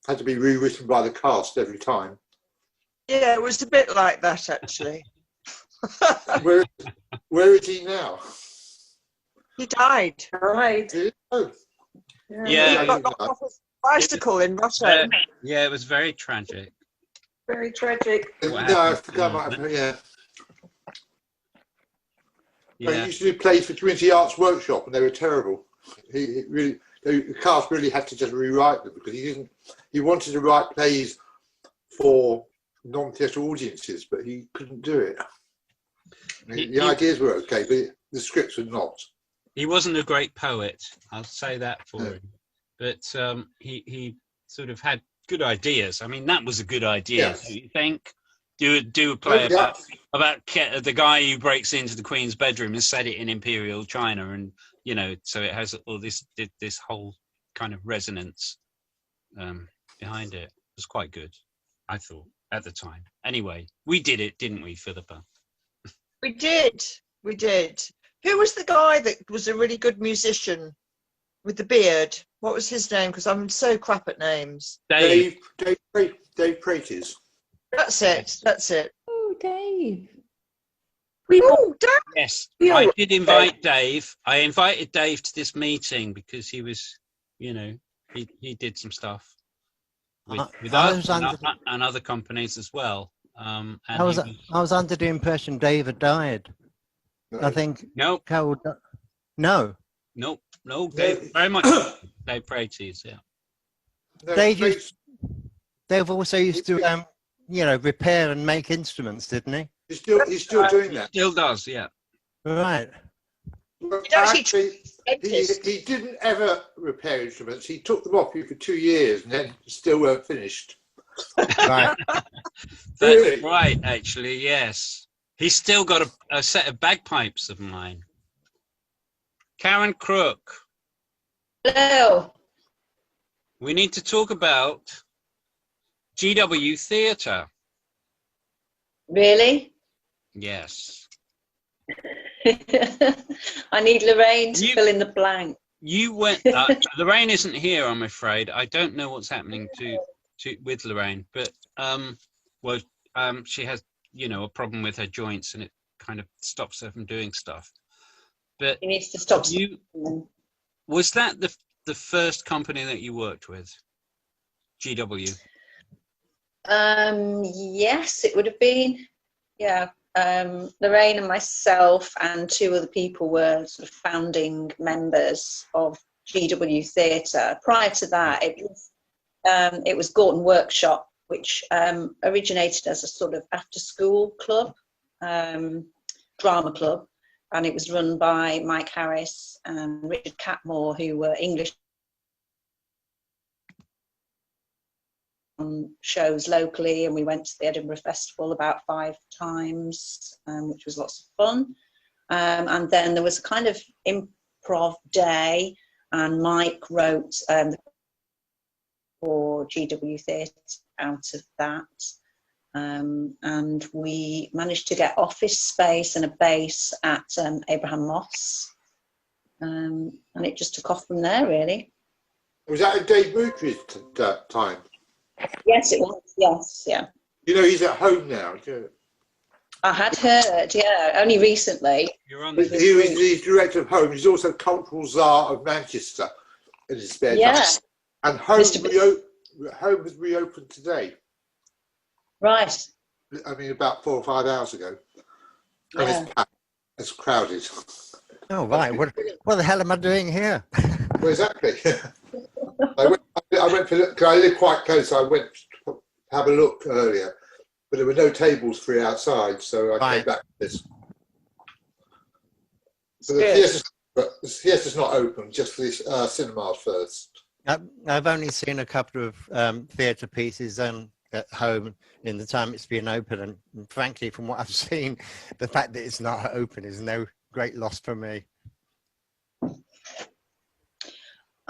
Had to be rewritten by the cast every time. Yeah, it was a bit like that, actually. Where is he now? He died. Right. Oh. Yeah. He got knocked off his bicycle in Russia. Yeah, it was very tragic. Very tragic. No, I forgot about it. Yeah. Yeah. He used to do plays for Community Arts Workshop, and they were terrible. The cast really had to just rewrite them because he wanted to write plays for non-theatre audiences, but he couldn't do it. The ideas were okay, but the scripts were not. He wasn't a great poet, I'll say that for him. But he sort of had good ideas. I mean, that was a good idea. Yes. Do you think? Do a play Yeah. about the guy who breaks into the Queen's bedroom and set it in Imperial China, and you know, so it has all this whole kind of resonance behind it. It was quite good, I thought, at the time. Anyway, we did it, didn't we, Philippa? We did. Who was the guy that was a really good musician with the beard? What was his name? Because I'm so crap at names. Dave. Dave Prates. That's it. Oh, Dave. Oh, Dave. Yes, Yeah. I did invite Dave. I invited Dave to this meeting because he was, you know, he did some stuff with I us was under and other companies as well. And I was under the impression David died. No. I think Nope, Carol. No, Dave, very much Dave Prates, yeah. No, Dave also used to repair and make instruments, didn't he? he's still doing He that. still does, yeah. Right. But actually actually, he didn't ever repair instruments. He took them off you for 2 years and then still weren't finished. Right. That's Really? right, actually, yes. He's still got a set of bagpipes of mine. Karen Crook, Hello. we need to talk about GW Theatre. Really? Yes. I need Lorraine to You- fill in the blank. You went. Lorraine isn't here, I'm afraid. I don't know what's happening with Lorraine, but she has, you know, a problem with her joints, and it kind of stops her from doing stuff. But He needs to stop. was that the first company that you worked with, GW? Yes, it would have been. Yeah. Lorraine and myself and 2 other people were sort of founding members of GW Theatre. Prior to that, it was Gorton Workshop, which originated as a sort of after-school club, drama club, and it was run by Mike Harris and Richard Catmore, who were English shows locally, and we went to the Edinburgh Festival about 5 times, which was lots of fun. And then there was a kind of improv day, and Mike wrote for GW Theatre out of that. And we managed to get office space and a base at Abraham Moss. And it just took off from there, really. Was that at Dave Mootry's time? Yes, it was. Yes, yeah. You know, he's at home now. I had heard, yeah, only recently. You're on. He's director of Home. He's also Cultural Czar of Manchester in his spare time. Yeah. And Home has reopened today. Right. I mean, about 4 or 5 hours ago. And Yeah. it's packed. It's crowded. Oh, right. What the hell am I doing here? Well, exactly. I went for because I live quite close. I went to have a look earlier, but there were no tables free outside, so I came back to this. So the theatre's not open, just the cinemas first. I've only seen a couple of theatre pieces at home in the time it's been open, and frankly, from what I've seen, the fact that it's not open is no great loss for me.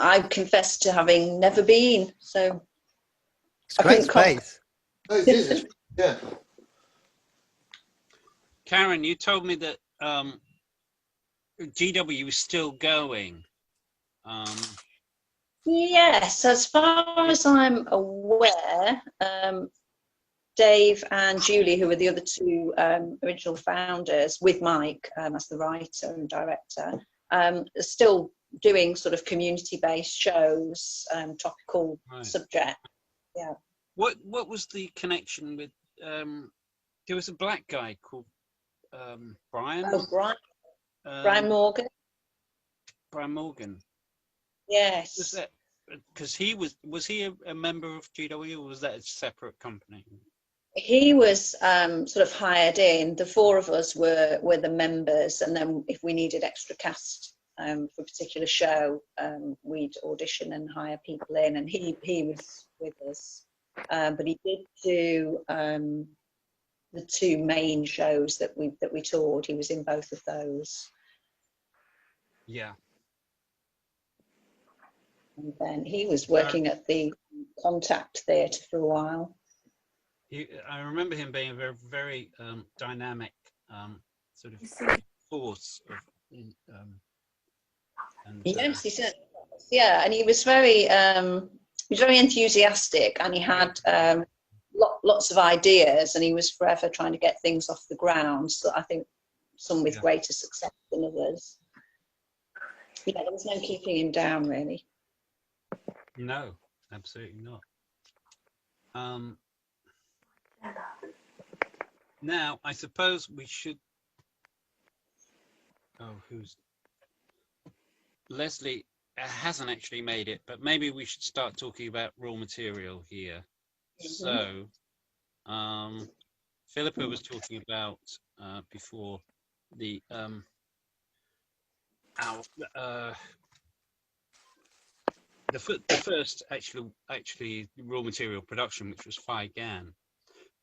I confess to having never been, so It's great space. No, it is. Yeah. Karen, you told me that GW is still going. yes, as far as I'm aware, Dave and Julie, who were the other 2 original founders, with Mike as the writer and director, are still doing sort of community-based shows, topical subject. Yeah. What was the connection with? There was a black guy called Brian. Oh, Brian Morgan. Brian Morgan. Yes. Was that because he was he a member of GW, or was that a separate company? He was sort of hired in. The 4 of us were the members, and then if we needed extra cast for a particular show, we'd audition and hire people in, and he was with us. But he did do the 2 main shows that we toured. He was in both of those. Yeah. And then he was working at the Contact Theatre for a while. I remember him being a very, very dynamic sort of force. Yes, he certainly was. Yeah, and he was very enthusiastic, and he had lots of ideas, and he was forever trying to get things off the ground. So I think some with greater success than others. Yeah, there was no keeping him down, really. No, absolutely not. Now, I suppose we should. Oh, Lesley hasn't actually made it, but maybe we should start talking about raw material here. So, Philippa was talking about before the first actually raw material production, which was Phi Gan,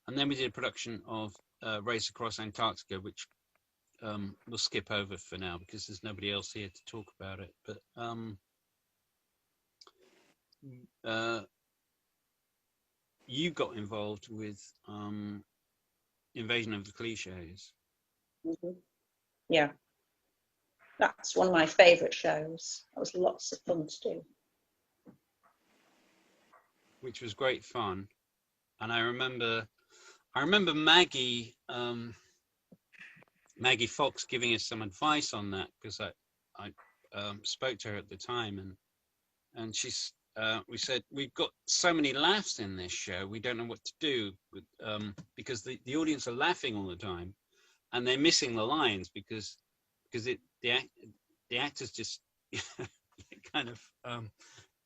and then we did a production of Race Across Antarctica, which we'll skip over for now because there's nobody else here to talk about it. But you got involved with Invasion of the Cliches. Yeah, that's one of my favourite shows. That was lots of fun to do. Which was great fun, and I remember Maggie Maggie Fox giving us some advice on that, because I spoke to her at the time, and she's we said, we've got so many laughs in this show, we don't know what to do with, because the audience are laughing all the time, and they're missing the lines because the actors just kind of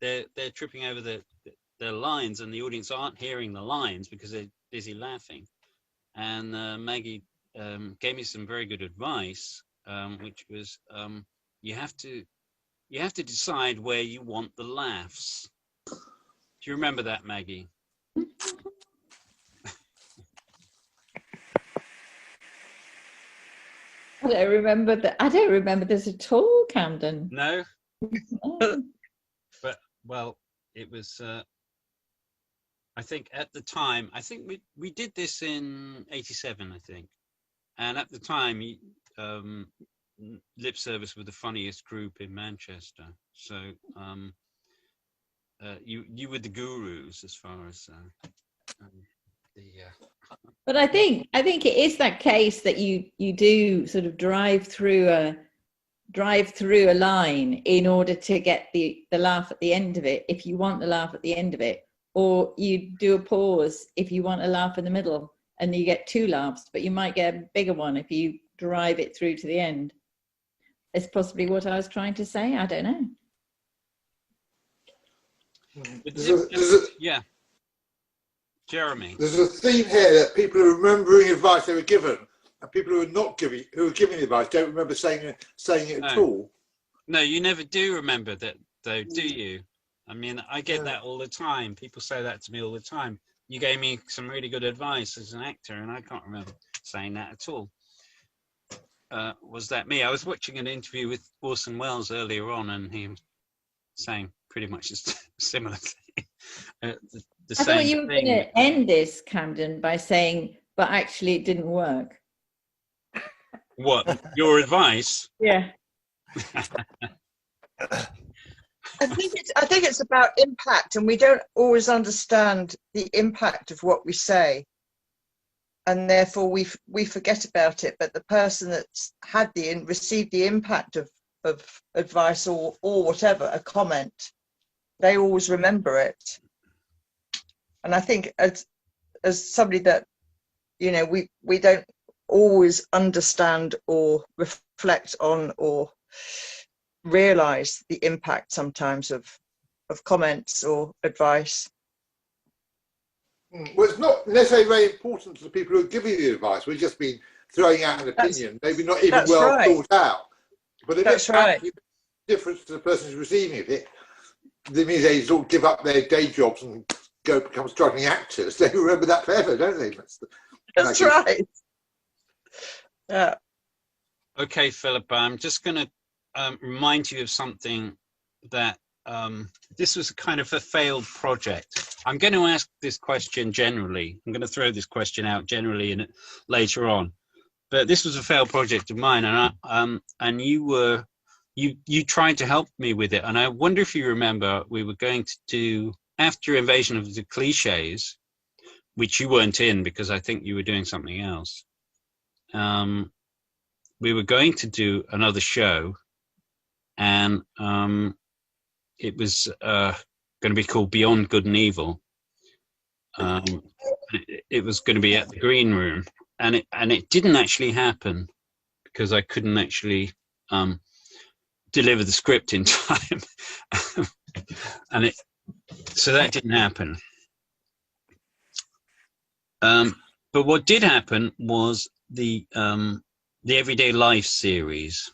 they're tripping over their lines, and the audience aren't hearing the lines because they're busy laughing. And Maggie gave me some very good advice, which was you have to decide where you want the laughs. Do you remember that, Maggie? I don't remember that. I don't remember this at all, Camden. No. But well, it was. I think at the time, I think we did this in '87, I think, and at the time, Lip Service were the funniest group in Manchester. So you were the gurus as far as the. But I think it is that case that you do sort of drive through a line in order to get the laugh at the end of it, if you want the laugh at the end of it, or you do a pause if you want a laugh in the middle, and you get two laughs, but you might get a bigger one if you drive it through to the end. It's possibly what I was trying to say. I don't know. Yeah. Jeremy. There's a theme here that people are remembering advice they were given, and people who are giving the advice don't remember saying it at all. No, you never do remember that, though, do you? I mean, I get that all the time. People say that to me all the time. You gave me some really good advice as an actor, and I can't remember saying that at all. Was that me? I was watching an interview with Orson Welles earlier on, and he was saying pretty much a similar thing. I thought you were going to end this, Camden, by saying, but actually it didn't work. What? Your advice? Yeah. I think it's about impact, and we don't always understand the impact of what we say, and therefore we forget about it. But the person that's received the impact of advice or whatever, a comment, they always remember it. And I think as somebody that, you know, we don't always understand or reflect on or realize the impact sometimes of comments or advice. Well, it's not necessarily very important to the people who are giving the advice. We've just been throwing out an opinion, maybe not even well thought out. But if that's right. difference to the person who's receiving it. It means they sort of give up their day jobs and go become struggling actors. They remember that forever, don't they? That's right. Yeah. Okay, Philippa, I'm just going to remind you of something that this was kind of a failed project. I'm going to ask this question generally. I'm going to throw this question out generally in later on. But this was a failed project of mine, and you tried to help me with it. And I wonder if you remember, we were going to do, after Invasion of the Cliches, which you weren't in because I think you were doing something else. We were going to do another show, and it was going to be called Beyond Good and Evil. It was going to be at the Green Room, and it didn't actually happen because I couldn't actually deliver the script in time, so that didn't happen. But what did happen was the Everyday Life series.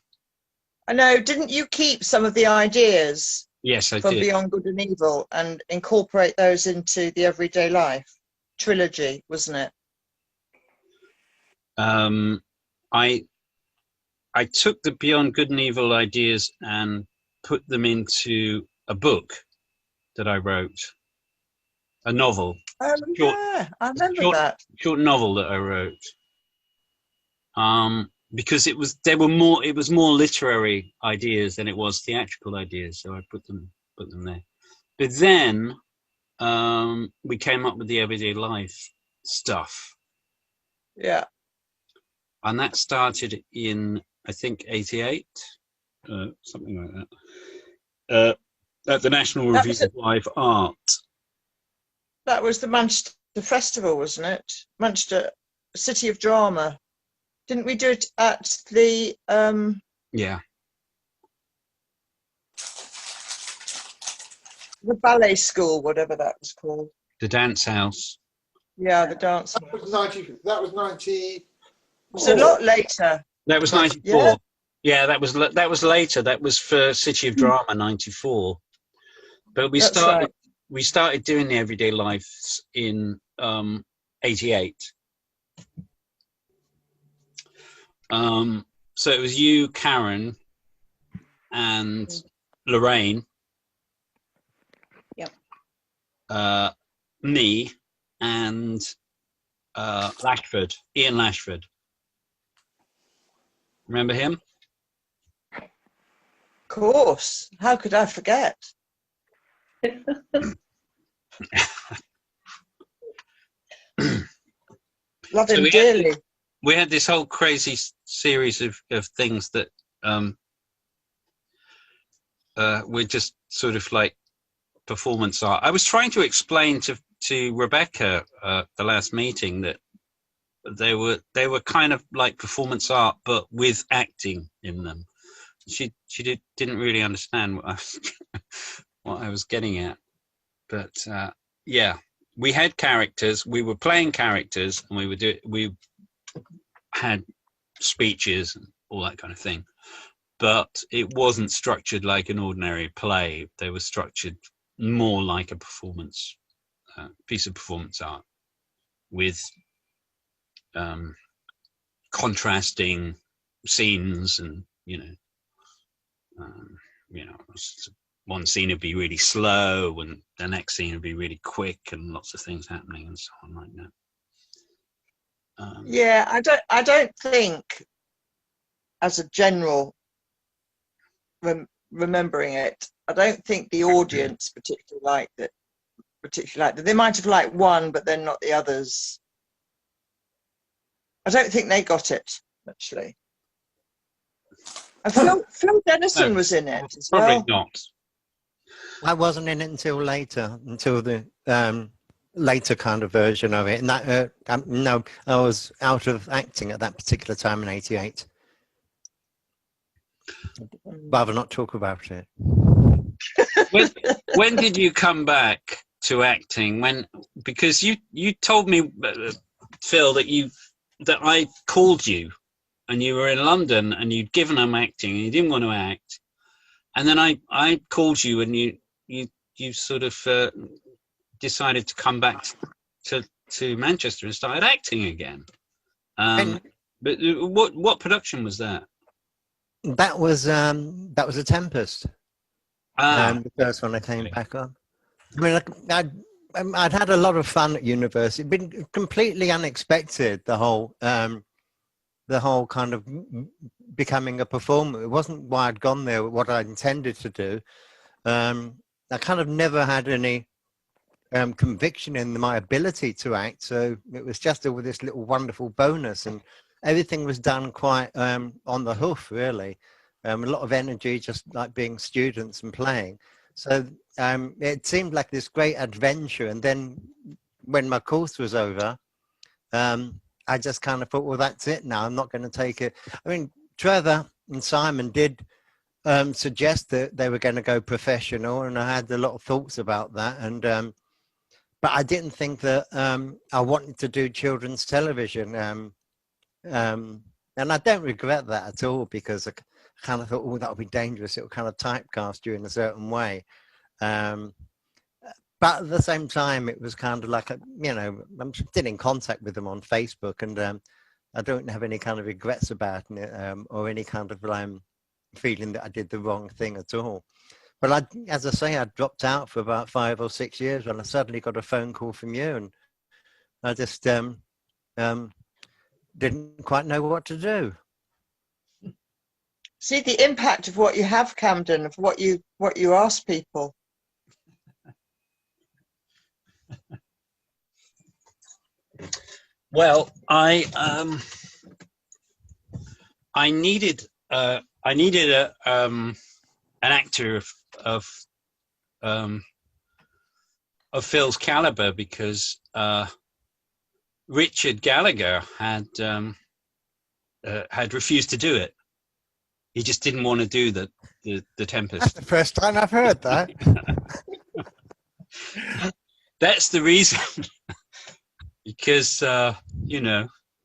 I know. Didn't you keep some of the ideas? Yes, I from did. Beyond Good and Evil and incorporate those into the Everyday Life trilogy, wasn't it? I took the Beyond Good and Evil ideas and put them into a book that I wrote, a novel. Oh yeah, I remember that short novel that I wrote. Because it was more literary ideas than it was theatrical ideas, so I put them there. But then we came up with the Everyday Life stuff. Yeah. And that started in, I think, 88, something like that, at the National Review of Live Art. That was the Manchester Festival, wasn't it? Manchester City of Drama. Didn't we do it at the... Yeah. The ballet school, whatever that was called. The dance house. Yeah, the dance. That was 90. That was 90. It was a lot later. That was 94. Yeah, that was later. That was for City of Drama 94. But we started doing the Everyday Lives in 88. So it was you, Karen, and Lorraine. Yep. Me and Lashford, Ian Lashford. Remember him? Of course. How could I forget? Love him dearly. We had this whole crazy series of things that were just sort of like performance art. I was trying to explain to Rebecca the last meeting that they were kind of like performance art, but with acting in them. She didn't really understand what I was getting at, but yeah, we had characters. We were playing characters, and we had speeches and all that kind of thing, but it wasn't structured like an ordinary play. They were structured more like a performance piece of performance art with contrasting scenes, and one scene would be really slow and the next scene would be really quick and lots of things happening and so on like that. Yeah, I don't think, as a general remembering it, I don't think the audience particularly liked it. They might have liked one, but then not the others. I don't think they got it, actually. And Phil Denison was in it as well. Probably not. I wasn't in it until later, until the later kind of version of it. And that no, I was out of acting at that particular time in '88. Rather not talk about it. When did you come back to acting? Because you told me, Phil, that I called you and you were in London and you'd given up acting and you didn't want to act, and then I called you, and you sort of decided to come back to Manchester and started acting again. But what production was that? That was A Tempest. The first one I came back on. I mean, I'd had a lot of fun at university. It'd been completely unexpected, the whole kind of becoming a performer. It wasn't why I'd gone there, what I intended to do. I kind of never had any conviction in my ability to act, so it was just all this little wonderful bonus, and everything was done quite on the hoof, really. A lot of energy, just like being students and playing. So it seemed like this great adventure. And then when my course was over, I just kind of thought, well, that's it now. I'm not going to take it. I mean, Trevor and Simon did suggest that they were going to go professional, and I had a lot of thoughts about that. And but I didn't think that I wanted to do children's television. And I don't regret that at all, because I kind of thought, oh, that would be dangerous. It would kind of typecast you in a certain way. But at the same time, it was kind of like, I'm still in contact with them on Facebook, and I don't have any kind of regrets about it, or any kind of feeling that I did the wrong thing at all. But as I say, I dropped out for about 5 or 6 years when I suddenly got a phone call from you, and I just didn't quite know what to do. See the impact of what you have, Camden, of what you ask people. Well, I needed an actor of Phil's caliber, because Richard Gallagher had refused to do it. He just didn't want to do the Tempest. That's the first time I've heard that. That's the reason. Because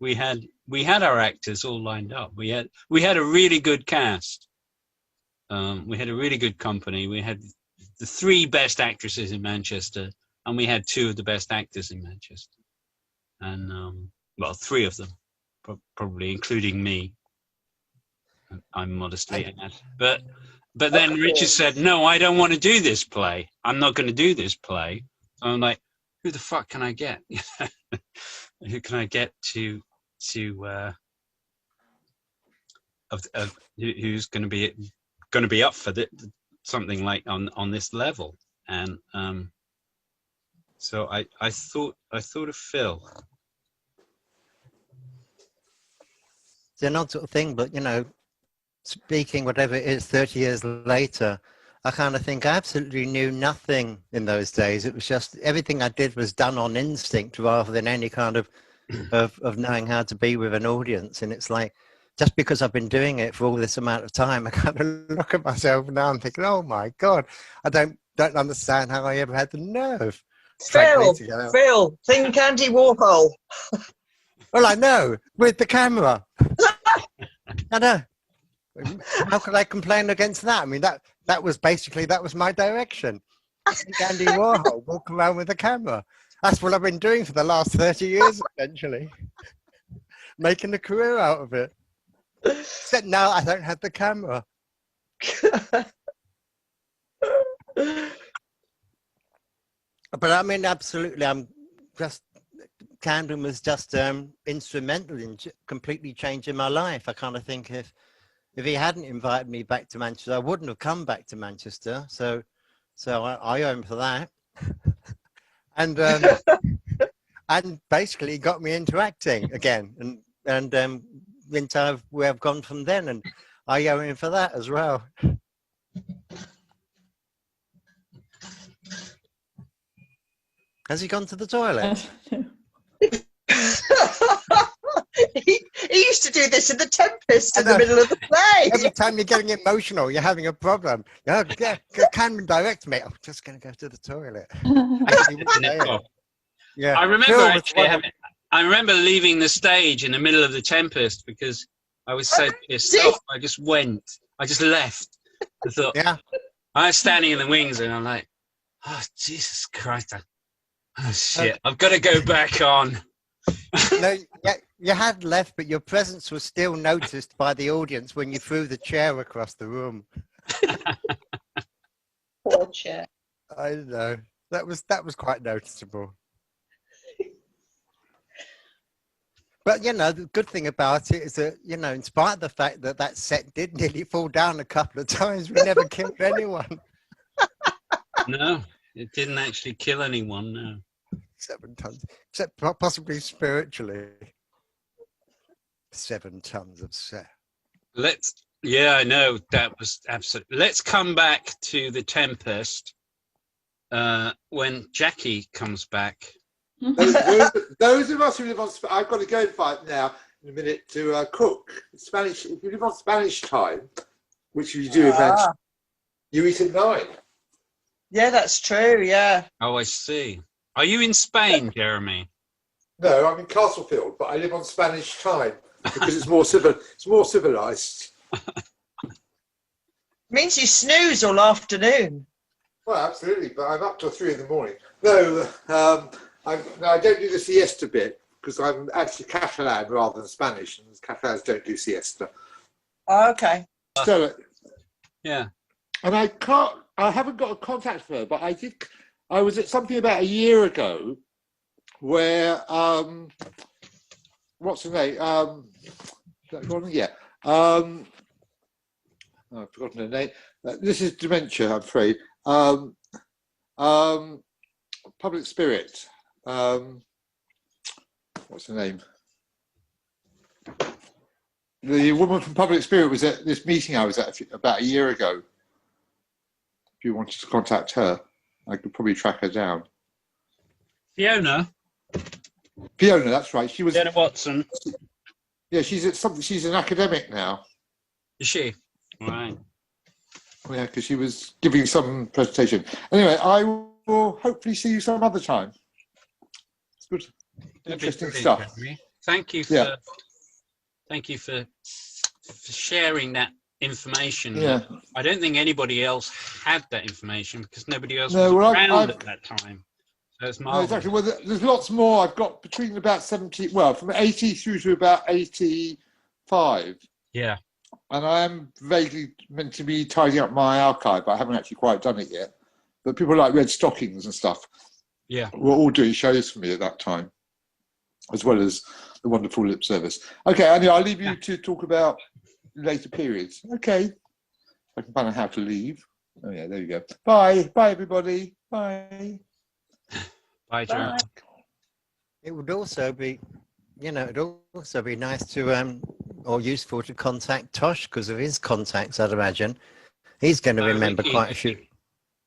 we had our actors all lined up. We had a really good cast. We had a really good company. We had the 3 best actresses in Manchester, and we had 2 of the best actors in Manchester. And 3 of them, probably including me. I'm modestly add. But then Richard said, "No, I don't want to do this play. I'm not going to do this play." So I'm like, who the fuck can I get? Who can I get to who's going to be up for something like on this level? And so I thought of Phil. It's an odd sort of thing, but speaking whatever it is 30 years later, I kind of think I absolutely knew nothing in those days. It was just everything I did was done on instinct rather than any kind of knowing how to be with an audience. And it's like, just because I've been doing it for all this amount of time, I kind of look at myself now and thinking, oh my God, I don't understand how I ever had the nerve. Phil, think Andy Warhol. Well, I know, with the camera. I know. How could I complain against that? I mean, that was my direction. Andy Warhol, walk around with a camera. That's what I've been doing for the last 30 years, essentially. Making a career out of it. Except now I don't have the camera. But I mean, absolutely, Camden was just instrumental in completely changing my life. I kind of think if he hadn't invited me back to Manchester, I wouldn't have come back to Manchester. So I owe him for that. And basically got me into acting again, and into where I've gone from then. And I owe him for that as well. Has he gone to the toilet? He used to do this in The Tempest in the middle of the play. Every time you're getting emotional, you're having a problem. Can direct me. I'm just going to go to the toilet. Yeah. I remember leaving the stage in the middle of The Tempest because I was so pissed off. I just left. I thought, Yeah. I was standing in the wings and I'm like, oh, Jesus Christ. Oh, shit. I've got to go back on. No, yeah, you had left, but your presence was still noticed by the audience when you threw the chair across the room. Poor chair. I know. That was quite noticeable. But, you know, the good thing about it is that, you know, in spite of the fact that that set did nearly fall down a couple of times, we never killed anyone. No, it didn't actually kill anyone, no. 7 tons, except possibly spiritually. 7 tons of set. Yeah, I know, that was absolutely. Let's come back to the Tempest when Jacky comes back. Those of us who live on, I've got to go and fight now in a minute to Crook. Spanish. If you live on Spanish time, which you do eventually, you eat at 9. Yeah, that's true. Yeah. Oh, I see. Are you in Spain, Jeremy? No, I'm in Castlefield, but I live on Spanish time because it's more civil. It's more civilized. Means you snooze all afternoon. Well, absolutely, but I'm up till 3 in the morning. No, I don't do the siesta bit because I'm actually Catalan rather than Spanish, and Catalans don't do siesta. Oh, okay. So, Yeah. and I haven't got a contact for her, but I was at something about a year ago where, what's her name? I've forgotten her name. This is dementia, I'm afraid. Public Spirit. What's her name? The woman from Public Spirit was at this meeting I was at about a year ago. If you wanted to contact her, I could probably track her down. Fiona, That's right. She was. Fiona Watson. Yeah, she's at something. She's an academic now. Is she? Right. Yeah, because she was giving some presentation. Anyway, I will hopefully see you some other time. It's good, interesting stuff. Jeremy. Thank you for sharing that information. Yeah. I don't think anybody else had that information because nobody else No, was well, around at that time. So it's No, marvelous. exactly. Well, there's lots more. I've got between about 70, well, from 80 through to about 85. Yeah. And I am vaguely meant to be tidying up my archive, but I haven't actually quite done it yet. But people like Red Stockings and stuff were all doing shows for me at that time, as well as the wonderful lip service. Okay, anyway, I'll leave you to talk about later periods. Okay. I can find out how to leave. Oh, yeah, there you go. Bye. Bye, everybody. Bye. Bye, Jeremy. It would also be, you know, it'd also be nice to, or useful to contact Tosh because of his contacts, I'd imagine. He's going to remember Rikki. quite a few.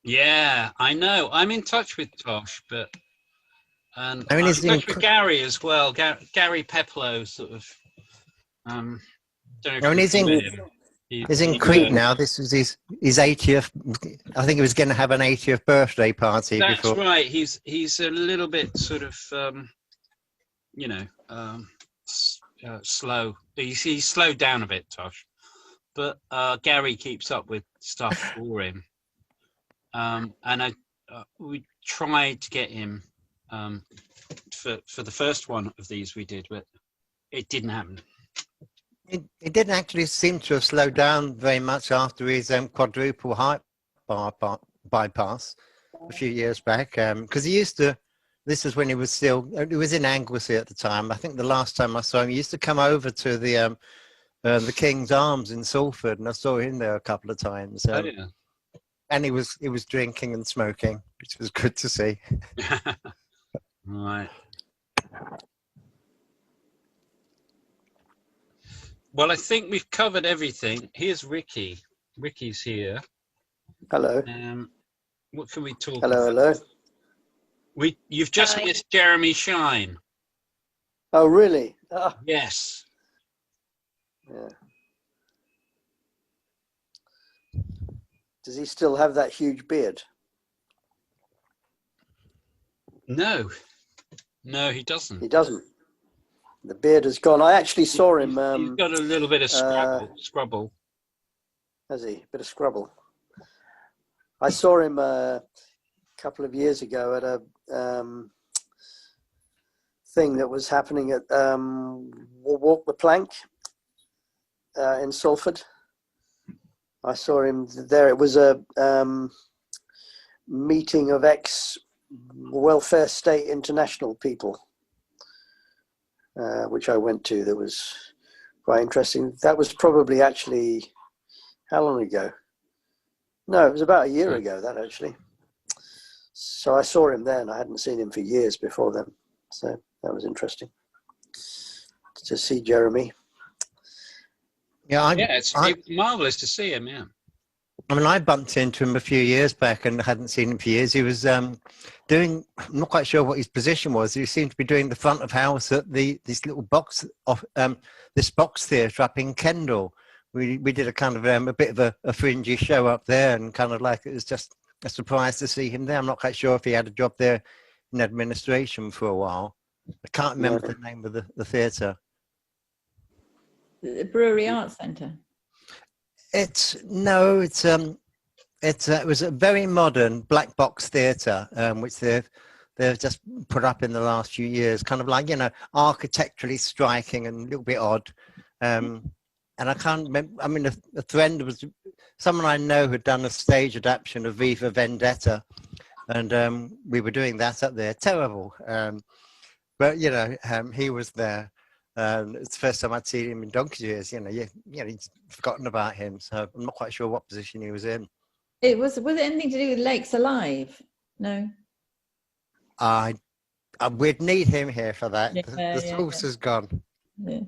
Yeah, I know. I'm in touch with Tosh, but and I mean, I'm he's in touch with Gary as well. Gary Peplow, sort of. Don't know if I mean, you he's in, remember him. he's in Crete now. This was his 80th. I think he was going to have an 80th birthday party That's before. right. He's a little bit sort of, slow. He's slowed down a bit, Tosh. But Gary keeps up with stuff for him. And we tried to get him for the first one of these we did, but it didn't happen. It didn't actually seem to have slowed down very much after his quadruple heart bypass a few years back. Because he used to, this is when he was in Anglesey at the time. I think the last time I saw him, he used to come over to the King's Arms in Salford, and I saw him there a couple of times. Oh, yeah. And he was drinking and smoking, which was good to see. Right. Well, I think we've covered everything. Here's Rikki. Rikki's here. Hello. What can we talk Hello, about? hello. You've just missed Jeremy Shine. Oh, really? Ah, Yes. yeah. Does he still have that huge beard? No, he doesn't. He doesn't. The beard is gone. I actually saw him. He's got a little bit of scrubble. has he? Bit of scrubble. I saw him a couple of years ago at a thing that was happening at Walk the Plank in Salford. I saw him there. It was a meeting of ex-Welfare State International people, which I went to. That was quite interesting. That was probably actually, how long ago? No, it was about a year ago, that actually. So I saw him then. I hadn't seen him for years before then. So that was interesting to see Jeremy. Yeah, it's marvellous to see him, yeah. I mean, I bumped into him a few years back and hadn't seen him for years. He was doing, I'm not quite sure what his position was. He seemed to be doing the front of house at this little box of this box theatre up in Kendal. We did a kind of a bit of a fringy show up there, and kind of like it was just a surprise to see him there. I'm not quite sure if he had a job there in administration for a while. I can't remember the name of the theatre. The Brewery Arts Centre. It was a very modern black box theatre, which they've just put up in the last few years, kind of like, architecturally striking and a little bit odd. And I can't remember, I mean, a friend was someone I know who'd done a stage adaptation of Viva Vendetta, and we were doing that up there. Terrible. But, he was there. It's the first time I'd seen him in donkey's years. He'd forgotten about him, so I'm not quite sure what position he was in. Was it anything to do with Lakes Alive? No. We'd need him here for that. Yeah, the source has gone. Yeah.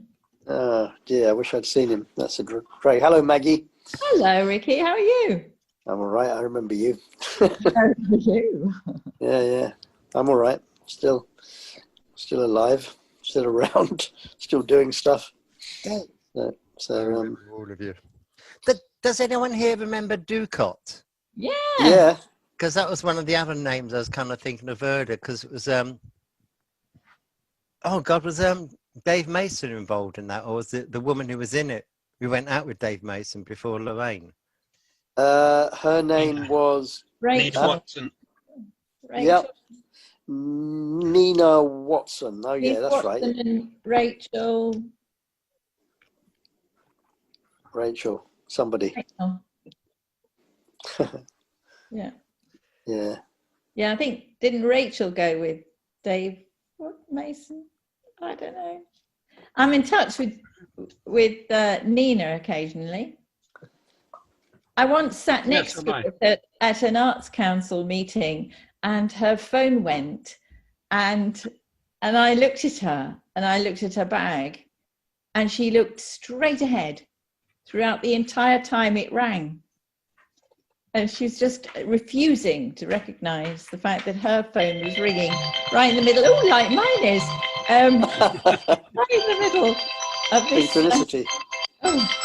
Oh dear, I wish I'd seen him. That's a great. Hello, Maggie. Hello, Rikki. How are you? I'm all right. I remember you. How are you? Yeah. I'm all right. Still alive. Still around. Still doing stuff. So all of you. Does anyone here remember Ducott? Yeah. Yeah. Because that was one of the other names I was kind of thinking of earlier. Because it was was Dave Mason involved in that, or was it the woman who was in it who went out with Dave Mason before Lorraine? Her name was Rachel. Watson. Yep. Nina Watson. Oh yeah, that's right. And Rachel. Somebody. Rachel. Yeah. Yeah. Yeah, I think, didn't Rachel go with Dave Mason? I don't know. I'm in touch with Nina occasionally. I once sat next to her at an Arts Council meeting, and her phone went, and I looked at her, and I looked at her bag, and she looked straight ahead throughout the entire time it rang. And she's just refusing to recognise the fact that her phone was ringing right in the middle, like mine is, right in the middle of this. Synchronicity.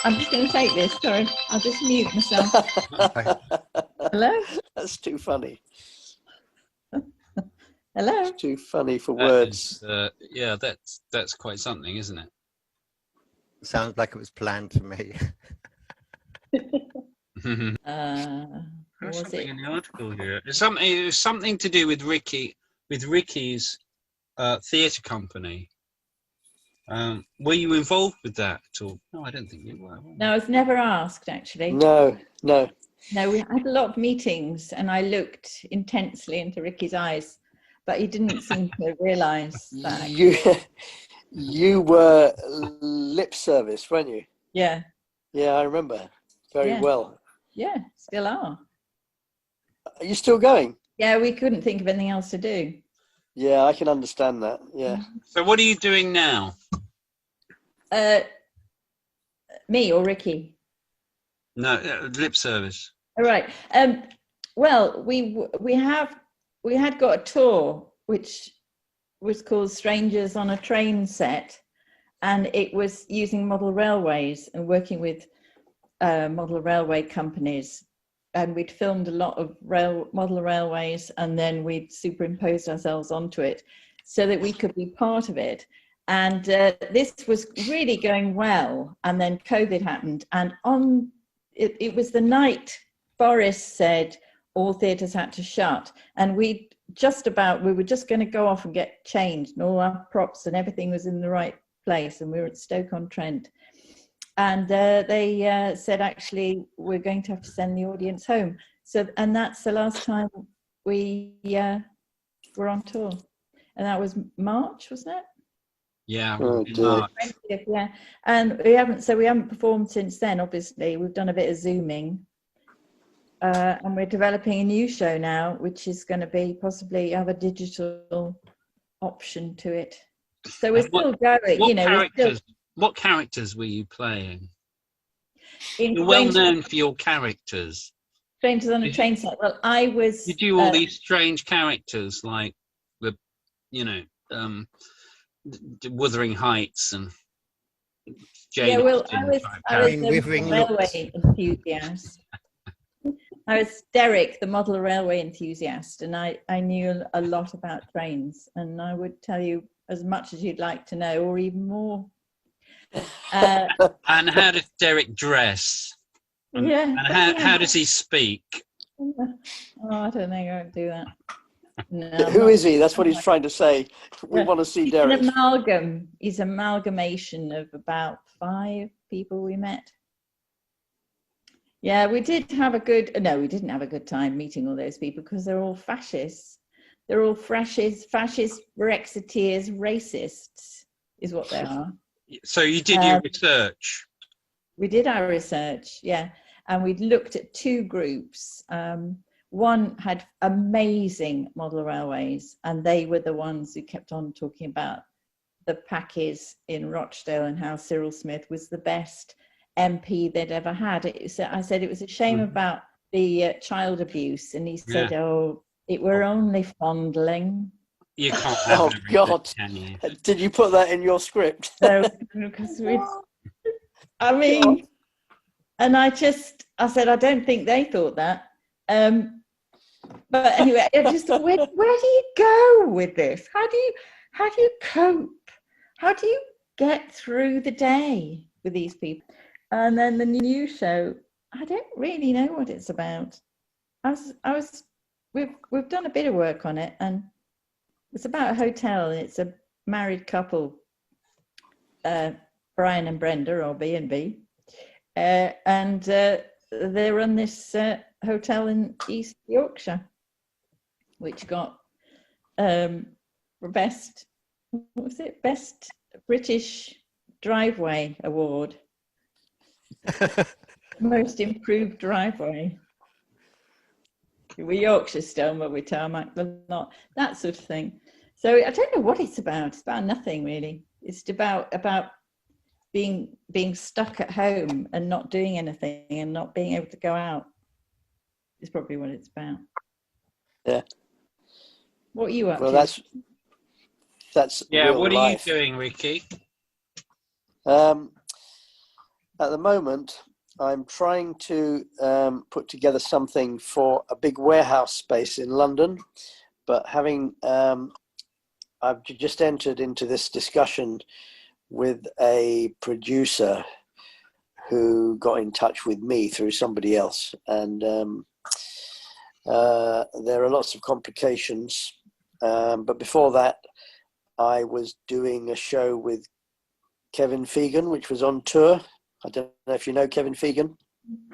I'm just going to take this. Sorry, I'll just mute myself. Hello? That's too funny. Hello? It's too funny for words. That's quite something, isn't it? Sounds like it was planned for me. There's something in the article here. It was something to do with Rikki's theatre company. Were you involved with that at all? No, I don't think you were. No, I was never asked, actually. No. No, we had a lot of meetings, and I looked intensely into Rikki's eyes, but he didn't seem to realise that. You were lip service, weren't you? Yeah. Yeah, I remember very well. Yeah, still are. Are you still going? Yeah, we couldn't think of anything else to do. Yeah, I can understand that. Yeah. So what are you doing now? Me or Rikki? No, lip service. All right. Well, we had got a tour which was called Strangers on a Train Set, and it was using model railways and working with model railway companies, and we'd filmed a lot of model railways, and then we'd superimposed ourselves onto it so that we could be part of it. And this was really going well, and then COVID happened, and it was the night Boris said all theatres had to shut, and we were just going to go off and get changed, and all our props and everything was in the right place, and we were at Stoke-on-Trent, and they said, actually, we're going to have to send the audience home. So, and that's the last time we were on tour, and that was March, wasn't it? Yeah, Oh, in dear. March. 20th, yeah. And we haven't performed since then. Obviously, we've done a bit of Zooming. And we're developing a new show now, which is going to be possibly have a digital option to it. So we're still going. What characters were you playing? You're Well well known for your characters. Strangers on a Train Set. Well, I was. You do all these strange characters like the, Wuthering Heights and Jane. Yeah, well, Austen I was type a Withering railway enthusiast. I was Derek, the model railway enthusiast, and I knew a lot about trains, and I would tell you as much as you'd like to know, or even more. And how does Derek dress? And, Yeah. and how does he speak? Oh, I don't think I would do that. No, Who is he? That's what he's trying to say. We want to see He's Derek. an amalgam. He's an amalgamation of about 5 people we met. Yeah, we did have a good. No, we didn't have a good time meeting all those people because they're all fascists. They're all fascist, Brexiteers, racists, is what they are. So you did your research. We did our research, yeah, and we looked at 2 groups. One had amazing model railways, and they were the ones who kept on talking about the Packies in Rochdale and how Cyril Smith was the best MP they'd ever had. I said it was a shame about the child abuse, and he said, "Oh, it were only fondling." You can't have Oh, God. can you? Did you put that in your script? So, because I mean, and I said, I don't think they thought that. But anyway, I just thought, where do you go with this? How do you cope? How do you get through the day with these people? And then the new show, I don't really know what it's about. We've done a bit of work on it, and it's about a hotel, and it's a married couple, Brian and Brenda, or B&B, and they run this hotel in East Yorkshire, which got best British driveway award. Most improved driveway. We're Yorkshire stone, but we tarmac, but not that sort of thing. So I don't know what it's about. It's about nothing really. It's about being stuck at home and not doing anything and not being able to go out. Is probably what it's about. Yeah. What are you up Well, to? that's Yeah. real What life. are you doing, Rikki? At the moment, I'm trying to put together something for a big warehouse space in London, but I've just entered into this discussion with a producer who got in touch with me through somebody else, and there are lots of complications. But before that, I was doing a show with Kevin Fegan, which was on tour. I don't know if you know Kevin Fegan.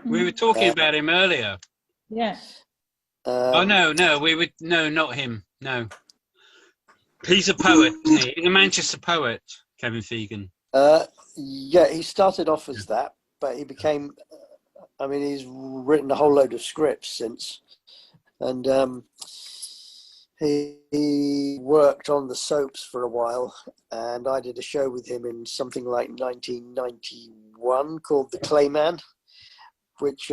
We were talking about him earlier. Yeah. No, not him. No, he's a poet, isn't he? He's a Manchester poet, Kevin Fegan. Yeah, he started off as that, but he became. I mean, he's written a whole load of scripts since, and he worked on the soaps for a while, and I did a show with him in something like 1991 called The Clayman, which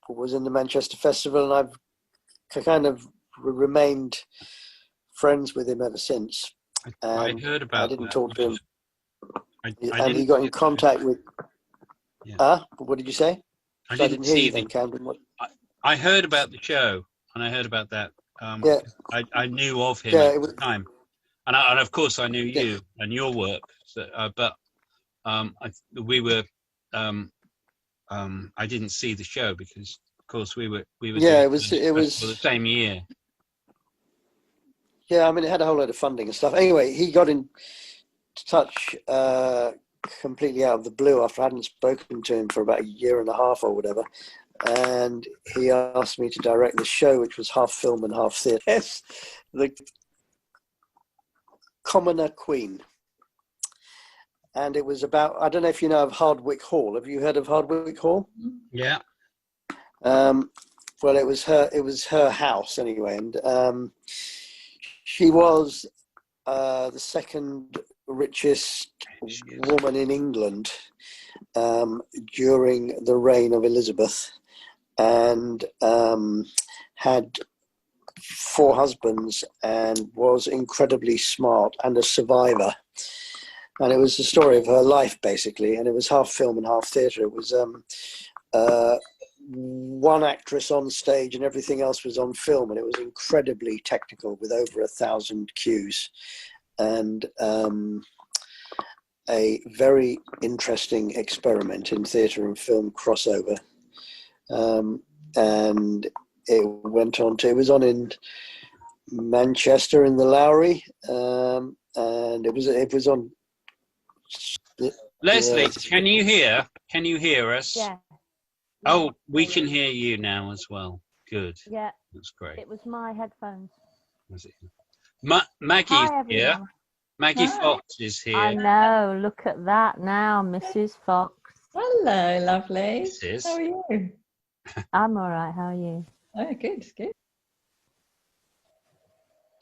was in the Manchester Festival, and I've kind of remained friends with him ever since. I heard about. I didn't talk to him, and he got in contact with. Yeah. What did you say? I didn't hear you then, Camden. What? I heard about the show, and I heard about that. Yeah. I knew of him at the time, and of course I knew you and your work. So, but we were I didn't see the show because, of course, we were Yeah, doing it was for the same year. Yeah, I mean, it had a whole load of funding and stuff. Anyway, he got in touch completely out of the blue after I hadn't spoken to him for about a year and a half or whatever. And he asked me to direct the show, which was half film and half theatre. Yes, the Commoner Queen. And it was about, I don't know if you know of Hardwick Hall. Have you heard of Hardwick Hall? Yeah. Well, it was her house anyway. And she was the second richest woman in England during the reign of Elizabeth, and had 4 husbands and was incredibly smart and a survivor. And it was the story of her life, basically, and it was half film and half theatre. It was one actress on stage and everything else was on film, and it was incredibly technical with over 1,000 cues, and a very interesting experiment in theatre and film crossover. And it went on to, it was on in Manchester in the Lowry, and it was on. Lesley, can you hear? Can you hear us? Yeah. Oh, we can hear you now as well. Good. Yeah. That's great. It was my headphones. Was it? Maggie's Hi, here. everyone. Maggie Hi. Fox is here. I know. Look at that now, Mrs. Fox. Hello, lovely. This is. How are you? I'm all right. How are you? Oh, good, good.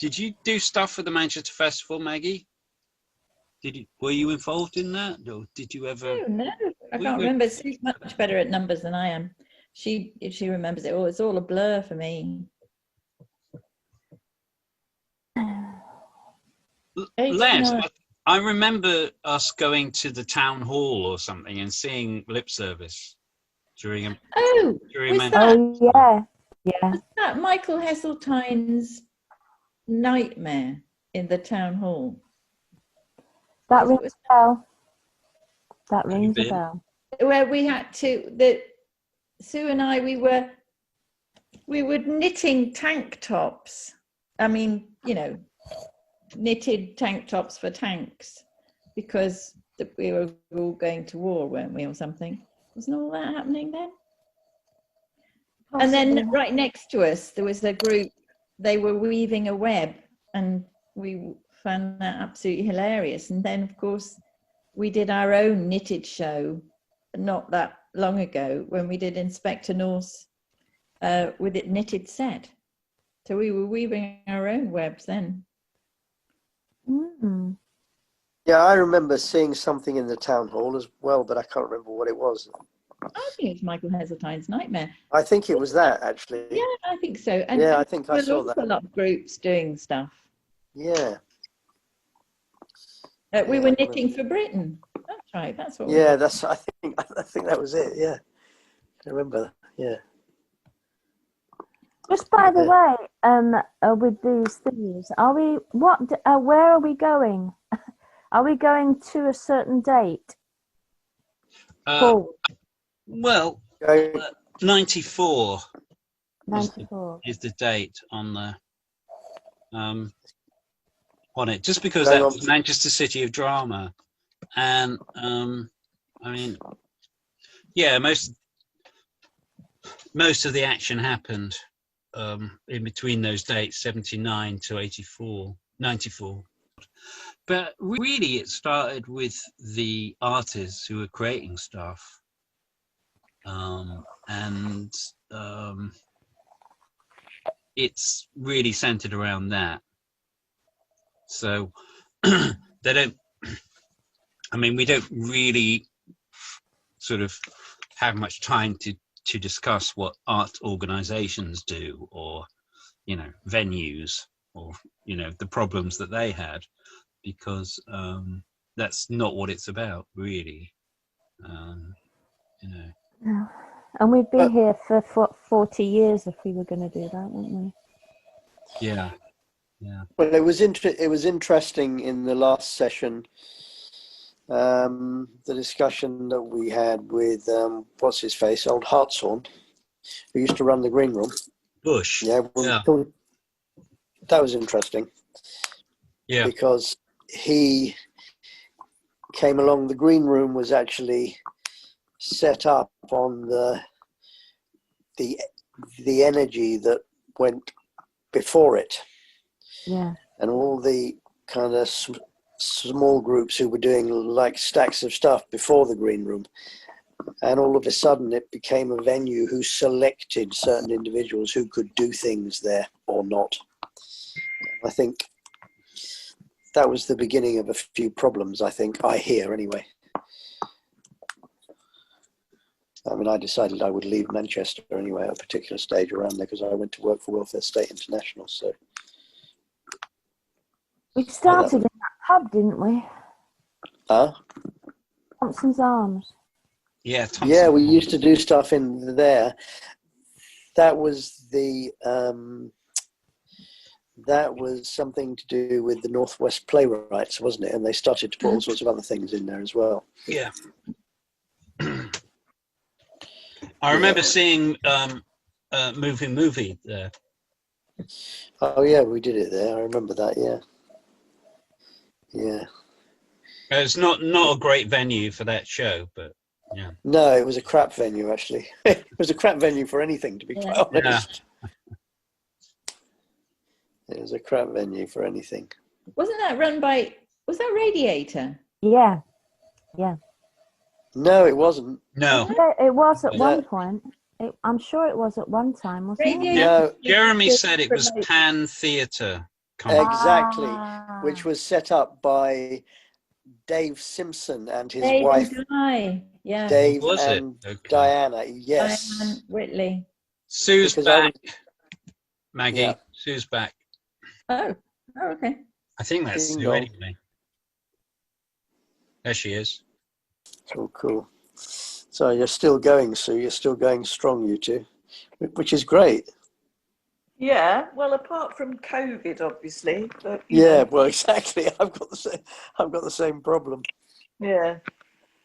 Did you do stuff for the Manchester Festival, Maggie? Were you involved in that, or did you ever? Oh, no, I can't remember. She's much better at numbers than I am. If she remembers it all, it's all a blur for me. Les, I remember us going to the town hall or something and seeing lip service during a. Oh, during was Oh, yeah. Yeah. was that Michael Heseltine's nightmare in the town hall? That rings a bell. That rings a bell. Where we had to, Sue and I, we were knitting tank tops. I mean, you know, knitted tank tops for tanks, because we were all going to war, weren't we, or something? Wasn't all that happening then? Possibly. And then right next to us, there was a group, they were weaving a web, and we found that absolutely hilarious. And then, of course, we did our own knitted show not that long ago when we did Inspector Norse with it knitted set. So we were weaving our own webs then. Mm. Yeah, I remember seeing something in the town hall as well, but I can't remember what it was. I think it was Michael Heseltine's nightmare. I think it was that, actually. Yeah, I think so. And yeah, I think I there saw was that. a lot of groups doing stuff. Yeah. We were knitting for Britain. That's right. That's what. Yeah, that's. I think that was it. Yeah, I remember. Yeah. Just by the way, with these things, are we? Where are we going? Are we going to a certain date? Well, 94. 94 is the date on the on it, just because that was Manchester City of Drama, and I mean, yeah, most of the action happened in between those dates, 79 to 84, 94. But really, it started with the artists who were creating stuff, and it's really centered around that. So they don't. I mean, we don't really sort of have much time to discuss what art organizations do, or, you know, venues, or, you know, the problems that they had, because that's not what it's about, really. You know. No. And we'd be here for 40 years if we were going to do that, wouldn't we? Yeah. Yeah. Well, it was interesting in the last session. the discussion that we had with what's his face, old Hartshorn, who used to run the green room. Bush. Yeah, that was interesting. Yeah. Because he came along. The green room was actually set up on the energy that went before it. Yeah. And all the kind of small groups who were doing like stacks of stuff before the green room, and all of a sudden it became a venue who selected certain individuals who could do things there or not. I think that was the beginning of a few problems, I hear anyway. I mean, I decided I would leave Manchester anyway at a particular stage around there because I went to work for Welfare State International. So We started in that pub, didn't we? Huh? Thompson's Arms. Yeah. Yeah, we used to do stuff in there. That was that was something to do with the Northwest Playwrights, wasn't it? And they started to put all sorts of other things in there as well. Yeah. I remember seeing movie there. Oh yeah, we did it there. I remember that. Yeah. Yeah. It's not a great venue for that show, but yeah. No, it was a crap venue actually. It was a crap venue for anything, to be quite honest. It was a crap venue for anything. Wasn't that run by? Was that Radiator? Yeah. Yeah. No, it wasn't. No. Yeah, it was at one point. I'm sure it was at one time, wasn't it? No. Jeremy said it was Pan Theatre. Exactly, which was set up by Dave Simpson and his wife. Yeah. Dave Was it? and Okay. Diana. Yes. Diane Whitley. Sue's Because back. Maggie. Yeah. Sue's back. Oh, okay. I think that's Ding Sue dong. anyway. There she is. Oh, cool. So you're still going, Sue. You're still going strong, you two, which is great. Yeah, well, apart from COVID, obviously. But, Yeah, well, exactly. I've got the same problem. Yeah.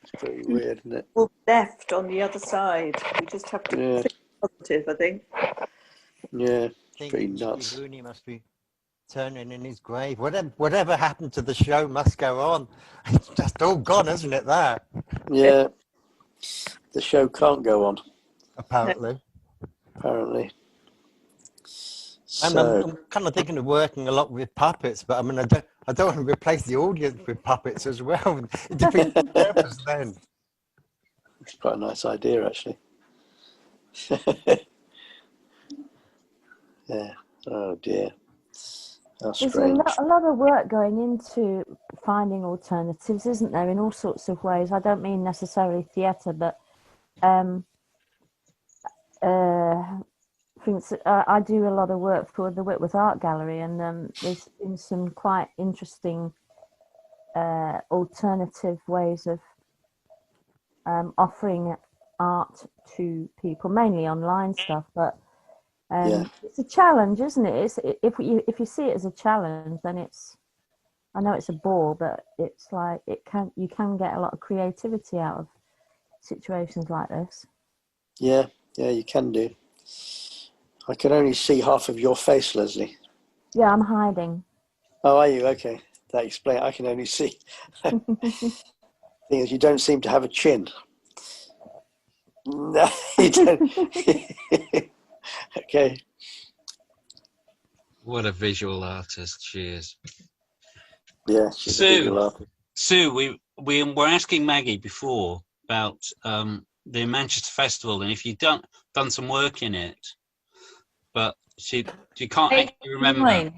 It's pretty weird, isn't it? We're left on the other side. We just have to think positive, I think. Yeah, it's pretty nuts. Rooney must be turning in his grave. Whatever happened to the show must go on. It's just all gone, isn't it? That. Yeah, the show can't go on. Apparently. Apparently. I'm kind of thinking of working a lot with puppets, but I mean, I don't want to replace the audience with puppets as well. It defeats the purpose then. It's quite a nice idea, actually. Yeah. Oh dear. How There's strange. a lot of work going into finding alternatives, isn't there, in all sorts of ways. I don't mean necessarily theatre, but I do a lot of work for the Whitworth Art Gallery, and there's been some quite interesting alternative ways of offering art to people, mainly online stuff, but it's a challenge, isn't it? If you see it as a challenge, then I know it's a bore, but it's like you can get a lot of creativity out of situations like this. Yeah, you can do. I can only see half of your face, Lesley. Yeah, I'm hiding. Oh, are you? Okay. That explains. I can only see. Thing is, you don't seem to have a chin. No, you don't. Okay. What a visual artist she is. Yeah, she's a visual artist. Sue, we were asking Maggie before about the Manchester Festival and if you'd done some work in it, but she can't actually remember.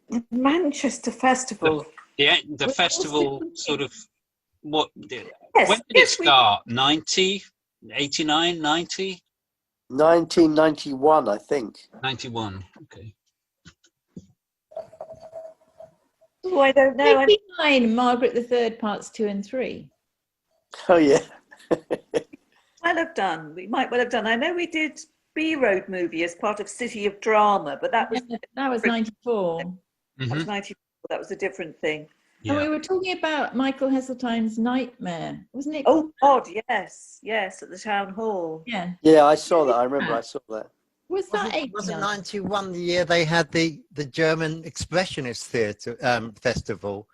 The Manchester Festival. The festival sort of when did it Yes, start? 90, 89, 90? 1991, I think. 91. Okay. Oh, I don't know. 89, Margaret the Third, parts 2 and 3. Oh yeah. Well have done. We might well have done. I know we did B Road movie as part of City of Drama, but that was 94. That was 94. that was a different thing. And we Yeah. were talking about Michael Heseltine's Nightmare, wasn't it? Oh God, yes, yes, at the town hall. Yeah. Yeah, I saw that. I remember I saw that. Was that Wasn't 89? 91 the year they had the German Expressionist Theatre festival?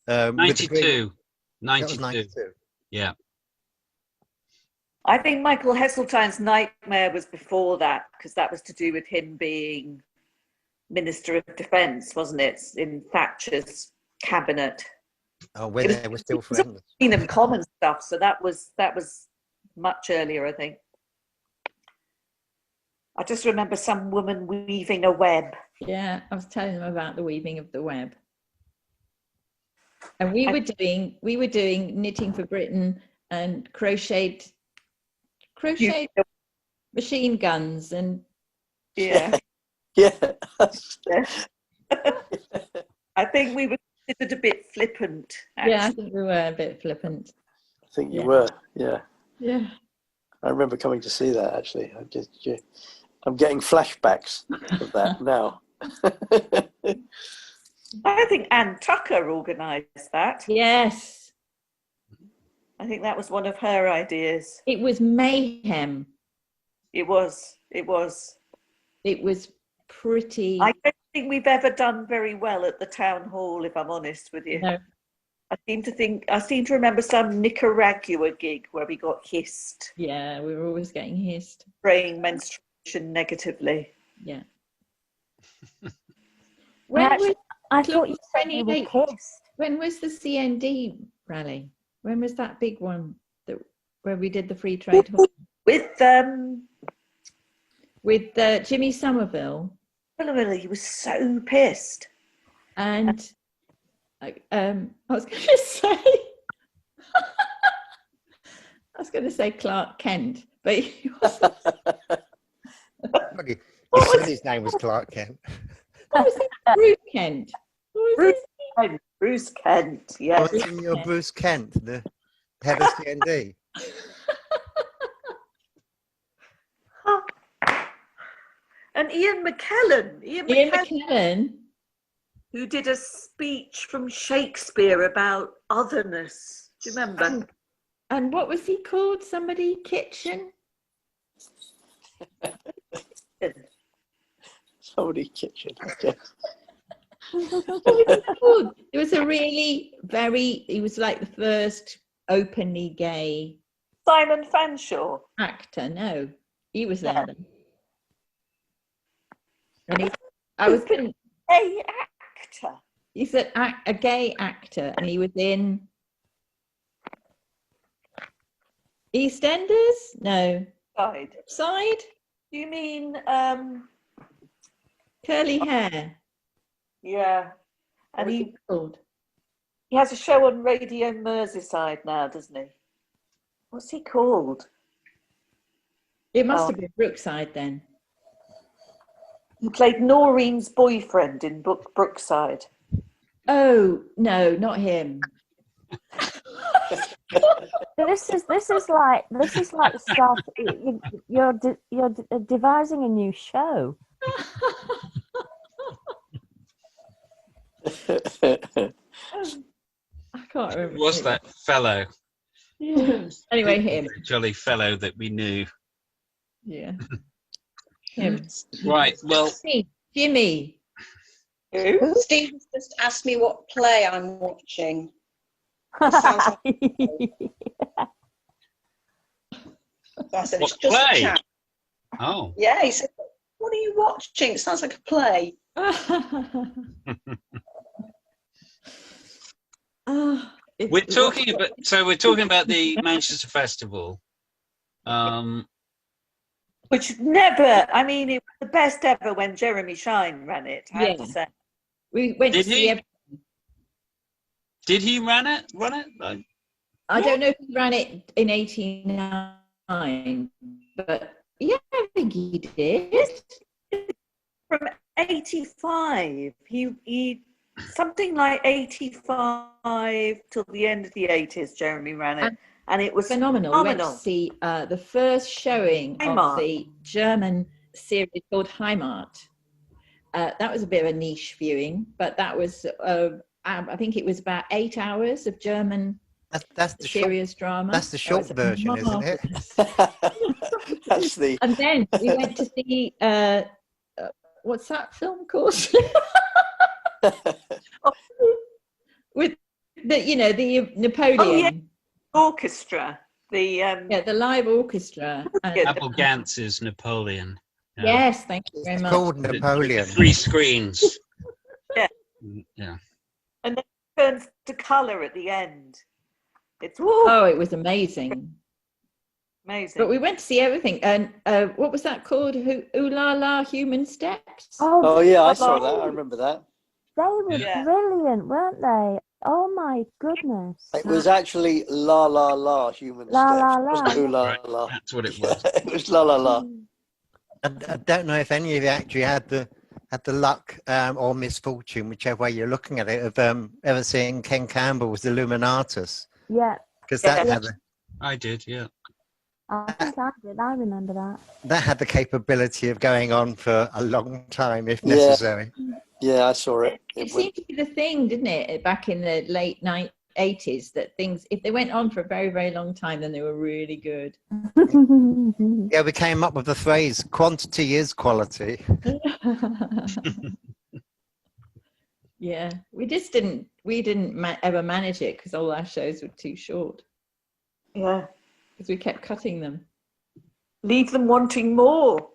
With the green- 92. That was 92. 92. Yeah. I think Michael Heseltine's Nightmare was before that, because that was to do with him being Minister of Defence, wasn't it? In Thatcher's cabinet. Oh, when they were still friends. Kingdom Common stuff. So that was much earlier, I think. I just remember some woman weaving a web. Yeah, I was telling them about the weaving of the web. And we were doing Knitting for Britain and crocheted machine guns and Yeah. Yeah. I think we were considered a bit flippant. Actually. yeah, I think we were a bit flippant. I think you Yeah. were. Yeah. Yeah. I remember coming to see that actually. I'm getting flashbacks of that now. I think Anne Tucker organised that. Yes. I think that was one of her ideas. It was mayhem. It was. It was pretty. I don't think we've ever done very well at the town hall, if I'm honest with you. No. I seem to remember some Nicaragua gig where we got hissed, Yeah, we were always getting hissed. portraying menstruation negatively. Yeah. I thought you said you were 28. pissed. When was the CND rally? When was that big one where we did the free trade hall? With Jimmy Somerville. Philippa, he was so pissed. And I was going to say, Clark Kent, but he wasn't. He said his name was Clark Kent. What was it? Bruce Kent. Bruce Kent, yes. Oh, Senior Bruce Kent, the head of CND. And Ian McKellen, who did a speech from Shakespeare about otherness. Do you remember? And what was he called? Somebody Kitchen? Somebody Kitchen. Okay. It was a really he was like the first openly gay Simon Fanshawe actor. No, he was there then. And gay actor. He's a gay actor, and he was in EastEnders. No, Side. Do you mean curly hair? Yeah, and What's he called? He has a show on Radio Merseyside now, doesn't he? What's he called? It must have been Brookside then. He played Noreen's boyfriend in Brookside. Oh no, not him. This is like stuff. You're devising a new show. I can't remember. Was that fellow? Yeah. Anyway, him. Jolly fellow that we knew. Yeah. Him. Right. Well, Jimmy. Who? Steve's just asked me what play I'm watching. It sounds like so I said, what it's just play? a chat. Oh. Yeah, he said, what are you watching? It sounds like a play. We're talking about the Manchester Festival. Which never, I mean, it was the best ever when Jeremy Shine ran it, I have to say. We went Did to see he? Did he run it? I don't know if he ran it in 89, but yeah, I think he did. From 85, he something like 85 till the end of the 80s, Jeremy ran it. And it was phenomenal. We went to see the first showing of the German series called Heimat. that was a bit of a niche viewing, but that was I think it was about 8 hours of German That's the serious drama. That's the short version, isn't it? That's the. And then we went to see what's that film called? With the Napoleon. Oh, yeah. Orchestra. The live orchestra. Abel Gantz's Napoleon. Yes, thank you very It's much. called Napoleon. 3 screens. Yeah. Yeah. And then it turns to colour at the end. It's Oh, it was amazing. Amazing. But we went to see everything. And what was that called? Ooh La La Human Steps? Oh yeah, I saw that. I remember that. They were brilliant, weren't they? Oh my goodness. It was actually La La La Human La Steps. La It wasn't La. Ooh La Right. La. That's what it was. It was La La La. I don't know if any of you actually had the luck or misfortune, whichever way you're looking at it, of ever seeing Ken Campbell's The Illuminatus. Yeah. Because that had I did, yeah. I think I did. I remember that. that had the capability of going on for a long time if necessary. Yeah, I saw it. It seemed to be the thing, didn't it, back in the late 80s, that things, if they went on for a very, very long time, then they were really good. Yeah, we came up with the phrase "quantity is quality." Yeah, we didn't ever manage it because all our shows were too short. Yeah. Because we kept cutting them. Leave them wanting more.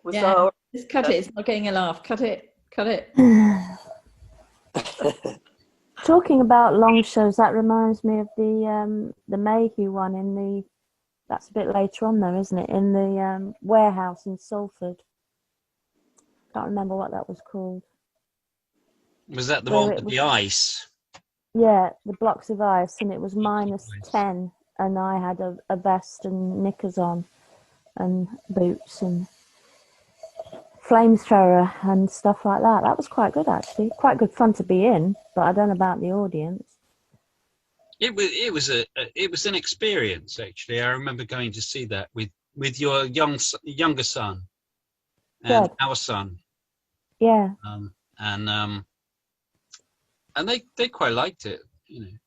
Just cut it. It's not getting a laugh. Cut it. Cut it. Talking about long shows, that reminds me of the Mayhew one that's a bit later on though, isn't it? In the warehouse in Salford. Can't remember what that was called. Was that the one with the ice? Yeah, the blocks of ice, and it was -10, and I had a vest and knickers on, and boots and flamethrower and stuff like that. That was quite good actually. Quite good fun to be in, but I don't know about the audience. It was an experience actually. I remember going to see that with your younger son and Good. our son. Yeah. And they quite liked it, you know.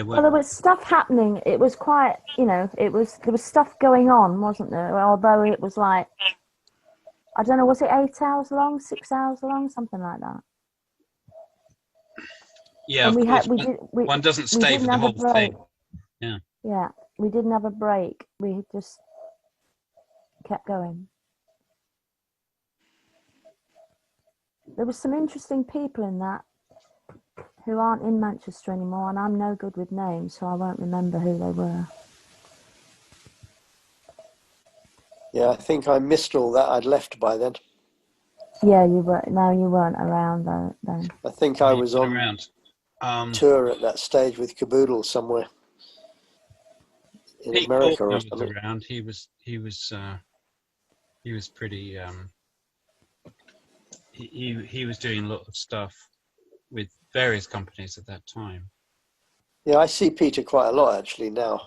Well, there was stuff happening. It was quite, there was stuff going on, wasn't there? Although it was like, I don't know, was it 8 hours long, 6 hours long, something like that? Yeah, and one doesn't stay for the whole thing. Yeah. Yeah, we didn't have a break. We just kept going. There were some interesting people in that who aren't in Manchester anymore, and I'm no good with names, so I won't remember who they were. Yeah, I think I missed all that. I'd left by then. Yeah, you were. No, you weren't around then. I think I was on tour at that stage with Caboodle somewhere in America or something. Around. He was pretty. He was doing a lot of stuff with various companies at that time. Yeah, I see Peter quite a lot actually now.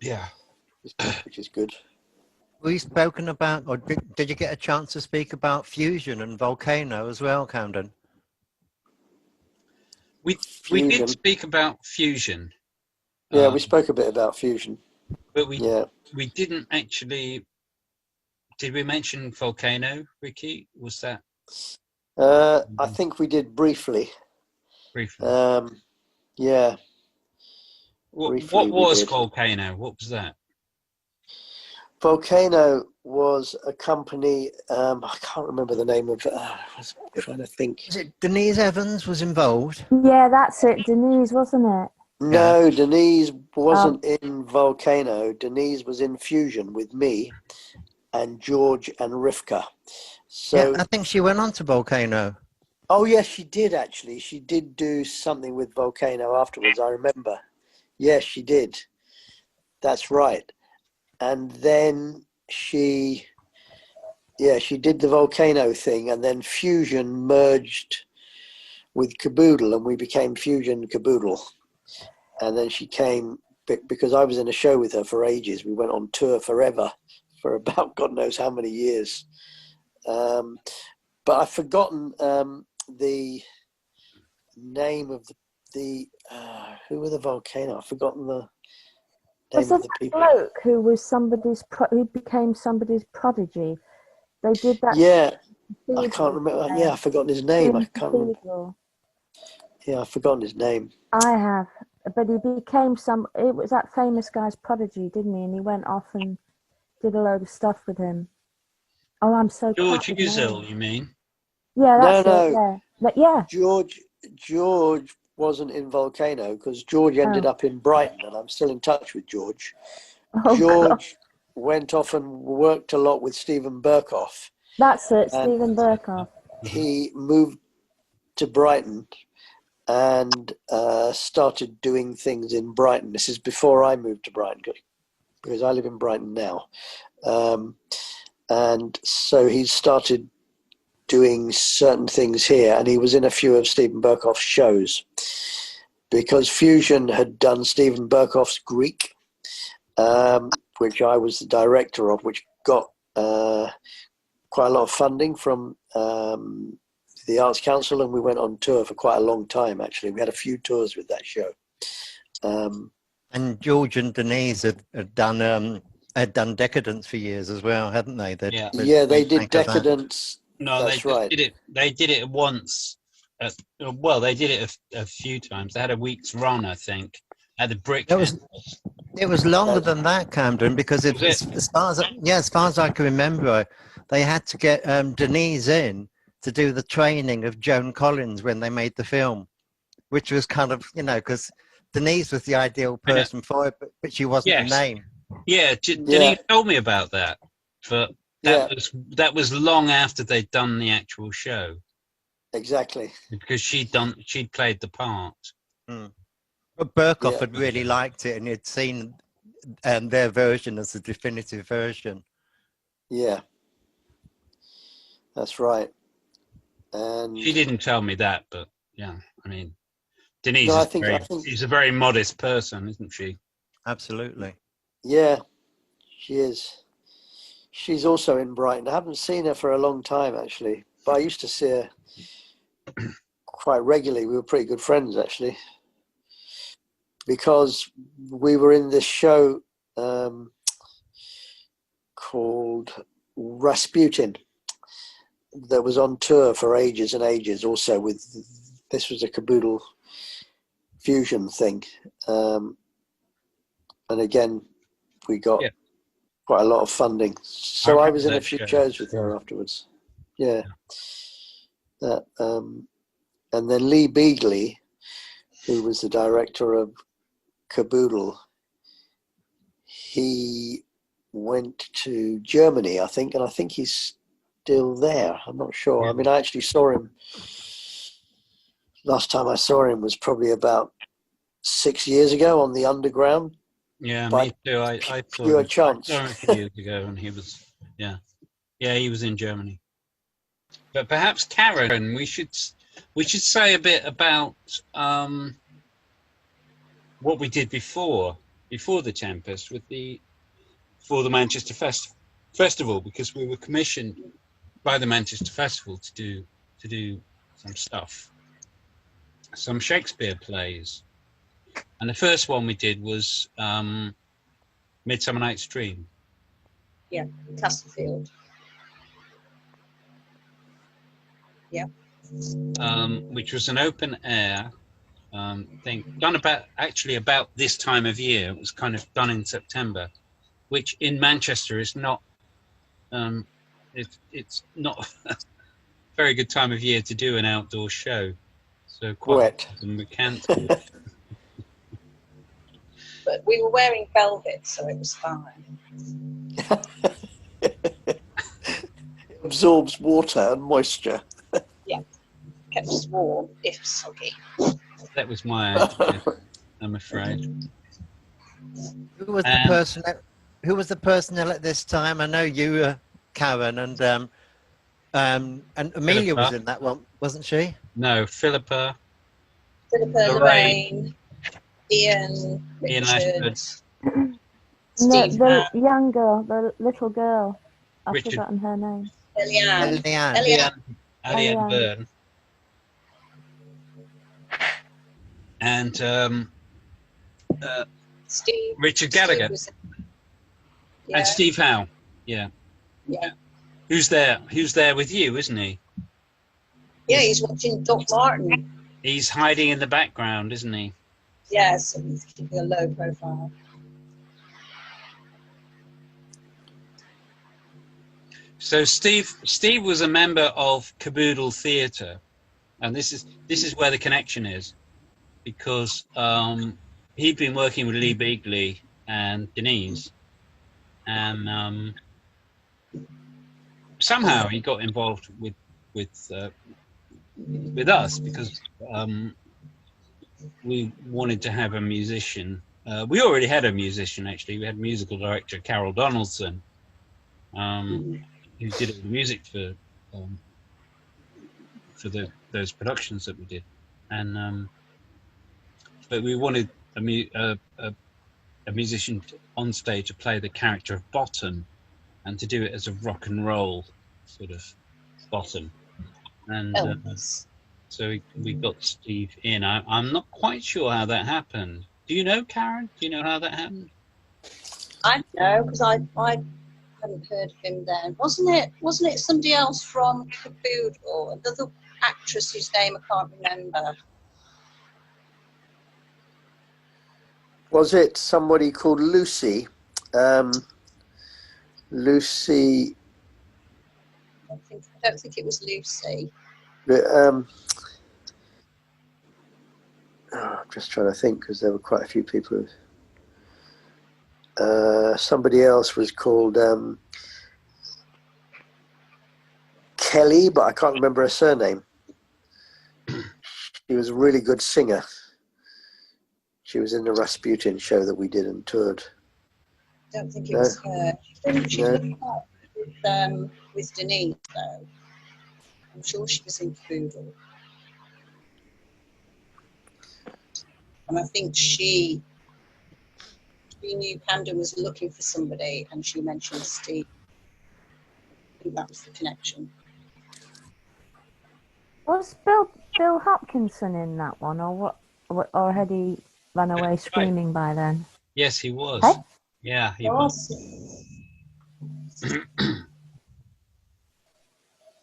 Yeah, which is good. We've spoken about, or did you get a chance to speak about Fusion and Volcano as well, Camden? We did speak about Fusion. Yeah, we spoke a bit about Fusion. But we didn't actually. Did we mention Volcano, Rikki? Was that? I think we did briefly. Briefly. Yeah. What was Volcano? What was that? Volcano was a company. I can't remember the name of it. I was trying to think. Was it Denise Evans was involved? Yeah, that's it. Denise, wasn't it? No, Denise wasn't in Volcano. Denise was in Fusion with me and George and Rivka. So yeah, I think she went on to Volcano. Oh yes, she did actually. She did do something with Volcano afterwards. I remember. Yes, she did. That's right. And then she did the Volcano thing, and then Fusion merged with Caboodle, and we became Fusion Caboodle. And then she came because I was in a show with her for ages. We went on tour forever for about God knows how many years. but I've forgotten the name of the who were the volcano? I've forgotten the Was name there of the that people. bloke who was who became somebody's prodigy? They did that. Yeah, I cathedral can't remember. there Yeah, I've forgotten his name. I in can't remember. cathedral. Yeah, I've forgotten his name. I have, but he became it was that famous guy's prodigy, didn't he? And he went off and did a load of stuff with him. Oh, I'm so George crap with Uzel, names. you mean? Yeah, No, that's it. no. Yeah, yeah. George wasn't in Volcano because George ended Oh. up in Brighton, and I'm still in touch with George. Oh, George went off and worked a lot with Stephen Burkoff. That's it, And Stephen Burkoff. he moved to Brighton and started doing things in Brighton. This is before I moved to Brighton because I live in Brighton now. And so he started doing certain things here, and he was in a few of Stephen Burkoff's shows because Fusion had done Stephen Burkoff's Greek, which I was the director of, which got quite a lot of funding from the Arts Council, and we went on tour for quite a long time. Actually, we had a few tours with that show. And George and Denise had done Decadence for years as well, hadn't they? Yeah, they did Decadence. No, that's right. They did it once. Well, they did it a few times. They had a week's run, I think, at the Brick House. It was longer than that, Camden, because as far as I can remember, they had to get Denise in to do the training of Joan Collins when they made the film, which was kind of, because Denise was the ideal person for it, but she wasn't the name. Yeah, Denise told me about that, but that was long after they'd done the actual show. Exactly. Because she'd played the part. Mm. But Burkoff had really liked it, and he'd seen their version as the definitive version. Yeah, that's right. And she didn't tell me that, but yeah, I mean, Denise she's a very modest person, isn't she? Absolutely. Yeah, she is. She's also in Brighton. I haven't seen her for a long time, actually, but I used to see her quite regularly. We were pretty good friends, actually, because we were in this show called Rasputin that was on tour for ages and ages. Also, this was a Caboodle Fusion thing, and again, we got quite a lot of funding. So I was in a few shows with her afterwards. Yeah. And then Lee Beagley, who was the director of Caboodle, he went to Germany, I think, and I think he's still there. I'm not sure. I mean, I actually saw him. Last time I saw him was probably about 6 years ago on the Underground. Yeah, me too. I saw pure chance. I saw him a few years ago, and he was he was in Germany. But perhaps Karen, we should say a bit about what we did before the Tempest for the Manchester Festival, because we were commissioned by the Manchester Festival to do some stuff, some Shakespeare plays. And the first one we did was Midsummer Night's Dream. Yeah, Castlefield. Yeah. Which was an open air thing done about this time of year. It was kind of done in September, which in Manchester is not it's not a very good time of year to do an outdoor show. So quite often we cancelled. But we were wearing velvet, so it was fine. It absorbs water and moisture. Yeah, kept us warm if soggy. That was my idea, I'm afraid. Who was the personnel at this time? I know you, Karen, and Amelia was in that one, wasn't she? No, Philippa, Lorraine, Ian, Richard, Steve, the young girl, the little girl. I've Richard. forgotten her name. Eliane. Ali Oh, yeah. Byrne, and Steve. Richard Steve Gallagher, was, and Steve Howe. Yeah. Yeah. Who's there? Who's there with you, isn't he? Yeah, he's watching Doc Martin. He's hiding in the background, isn't he? Yes, and he's keeping a low profile. So Steve was a member of Caboodle Theatre, and this is where the connection is, because he'd been working with Lee Beagley and Denise, and somehow he got involved with us because we wanted to have a musician. We already had a musician, actually. We had musical director Carol Donaldson, who did all the music for those productions that we did, and but we wanted a musician on stage to play the character of Bottom, and to do it as a rock and roll sort of Bottom, and so we got Steve in. I'm not quite sure how that happened. Do you know, Karen? Do you know how that happened? I know, because I hadn't heard of him then. Wasn't it somebody else from Caboodle, another actress whose name I can't remember? Was it somebody called Lucy? Lucy. I don't think it was Lucy. I'm just trying to think, because there were quite a few people. Somebody else was called Kelly, but I can't remember her surname. She was a really good singer. She was in the Rasputin show that we did and toured. I don't think it was her. She didn't work with Denise, though. I'm sure she was in Caboodle. And I think she knew Panda was looking for somebody, and she mentioned Steve. I think that was the connection. Was Bill Hopkinson in that one, or what? Or had he run away screaming by then? Yes, he was. Hey? Yeah, he was.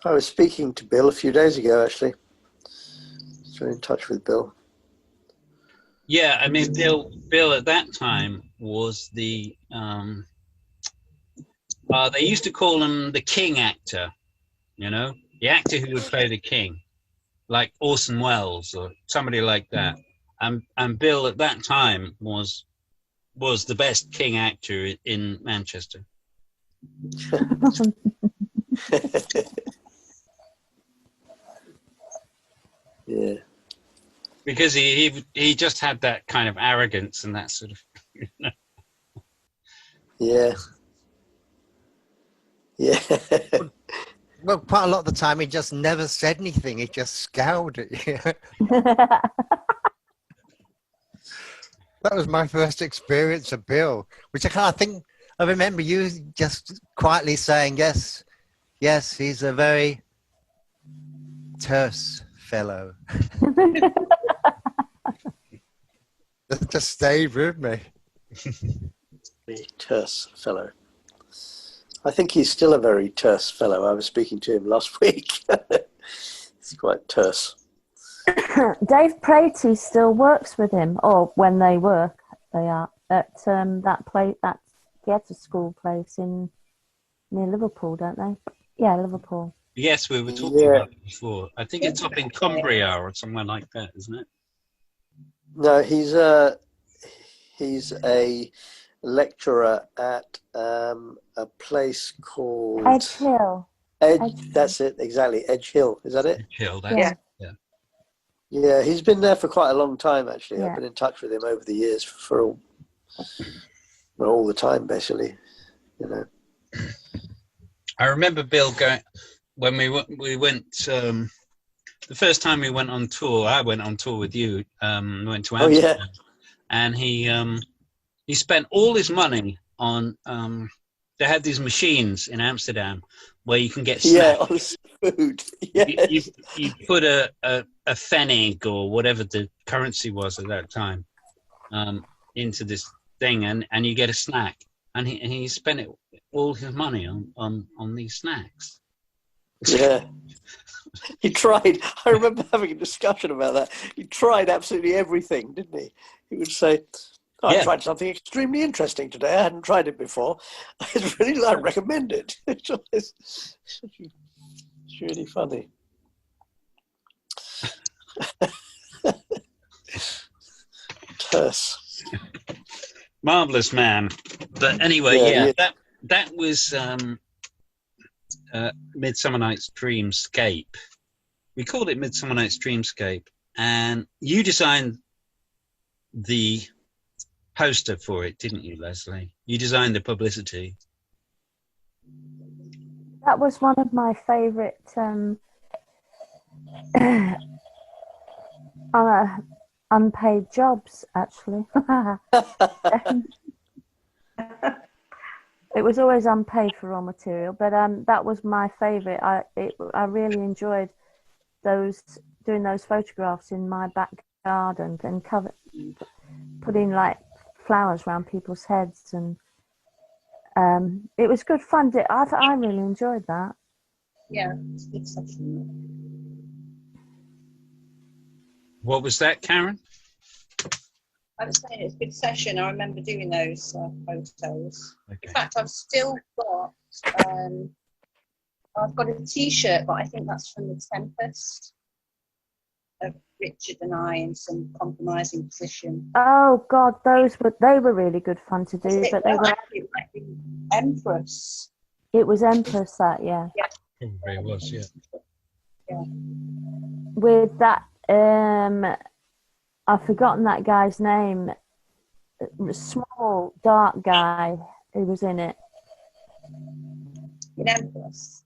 I was speaking to Bill a few days ago, actually. Still in touch with Bill. Yeah, I mean, Bill at that time was the they used to call him the king actor, you know, the actor who would play the king, like Orson Welles or somebody like that. And Bill at that time was the best king actor in Manchester. Yeah. Because he just had that kind of arrogance and that sort of. You know. Yeah. Yeah. Well, quite a lot of the time, he just never said anything. He just scowled at you. That was my first experience of Bill, which I can't think. I remember you just quietly saying, "Yes, yes, he's a very terse fellow." That just stayed with me. Very terse fellow. I think he's still a very terse fellow. I was speaking to him last week. He's quite terse. Dave Pratey still works with him, or when they work, they are at that theatre school place near Liverpool, don't they? Yeah, Liverpool. Yes, we were talking about it before. I think it's up in Cumbria or somewhere like that, isn't it? No, he's a lecturer at a place called Edge Hill. That's it, exactly. Edge Hill. Is that it? Edge Hill, that's Yeah. Yeah, he's been there for quite a long time, actually. Yeah. I've been in touch with him over the years for all the time, basically. You know. I remember Bill going when we went the first time we went on tour. I went on tour with you. We went to Amsterdam, and he spent all his money on they had these machines in Amsterdam where you can get Yeah, snacks. on food. Yes. You put a pfennig or whatever the currency was at that time into this thing, and you get a snack. And he spent all his money on these snacks. Yeah. He tried. I remember having a discussion about that. He tried absolutely everything, didn't he? He would say, I Yeah. tried something extremely interesting today. I hadn't tried it before. I recommend it. It's really funny. Terse. Marvelous man. But anyway, Yeah. that was Midsummer Night's Dreamscape. We called it Midsummer Night's Dreamscape, and you designed the poster for it, didn't you, Lesley? You designed the publicity. That was one of my favourite unpaid jobs, actually. It was always unpaid for raw material, but that was my favourite. I really enjoyed doing those photographs in my back garden and putting like flowers around people's heads, and it was good fun. I really enjoyed that. Yeah, it's a good session. What was that, Karen? I was saying it's a good session. I remember doing those photos. Okay. In fact, I've still got I've got a T-shirt, but I think that's from the Tempest of Richard and I in some compromising position. Oh God, they were really good fun to do, but they were. Actually, it might be Empress. It was Empress that, yeah. Probably it was, yeah. Yeah. With that, I've forgotten that guy's name. Small, dark guy who was in it. In Empress.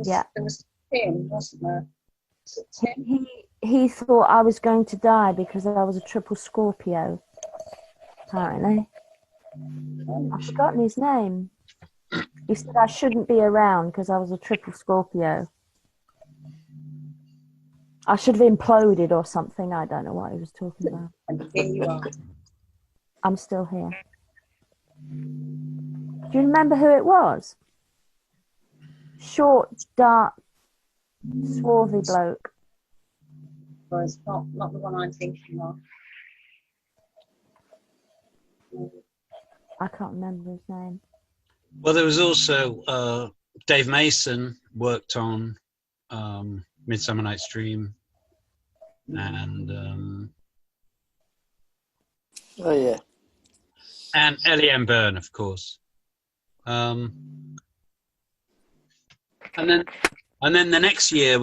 Yeah. There was Tim, wasn't there? Was it Tim? He thought I was going to die because I was a triple Scorpio, apparently. I've forgotten his name. He said I shouldn't be around because I was a triple Scorpio. I should have imploded or something. I don't know what he was talking about. And here you are. I'm still here. Do you remember who it was? Short, dark, swarthy bloke. Well, it's not the one I'm thinking of. I can't remember his name. Well, there was also Dave Mason worked on Midsummer Night's Dream, and Oh yeah. and Ellie M. Byrne, of course. And then the next year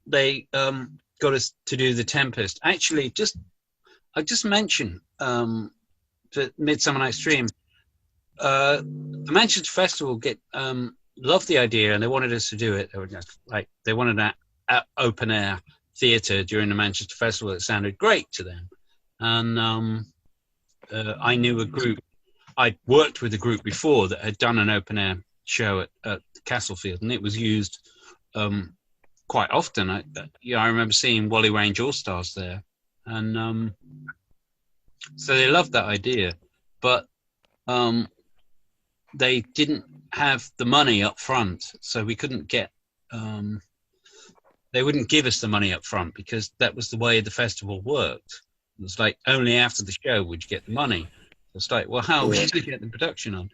they got us to do the Tempest. Actually, I just mentioned the Midsummer Night's Dream. The Manchester Festival loved the idea, and they wanted us to do it. They wanted an open air theatre during the Manchester Festival. It sounded great to them, and I knew a group. I'd worked with a group before that had done an open air show at Castlefield, and it was used quite often. I remember seeing Wally Range All Stars there, and so they loved that idea, but they didn't have the money up front, so we couldn't get. They wouldn't give us the money up front because that was the way the festival worked. It was like only after the show would you get the money. It's like, well, how are we going to get the production on?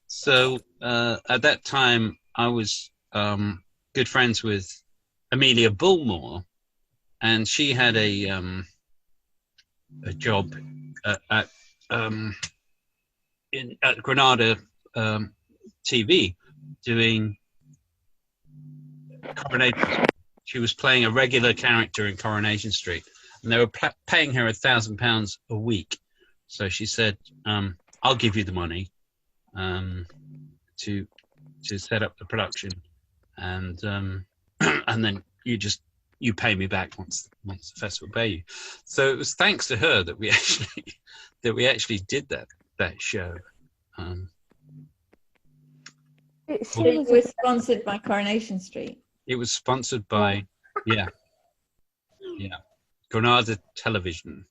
So at that time, I was good friends with Amelia Bullmore, and she had a job at Granada TV doing Coronation. She was playing a regular character in Coronation Street, and they were paying her £1,000 a week. So she said, "I'll give you the money to set up the production, and and then you pay me back once the festival pay you." So it was thanks to her that we actually did that show. It was sponsored by Coronation Street. It was sponsored by, yeah, Granada Television.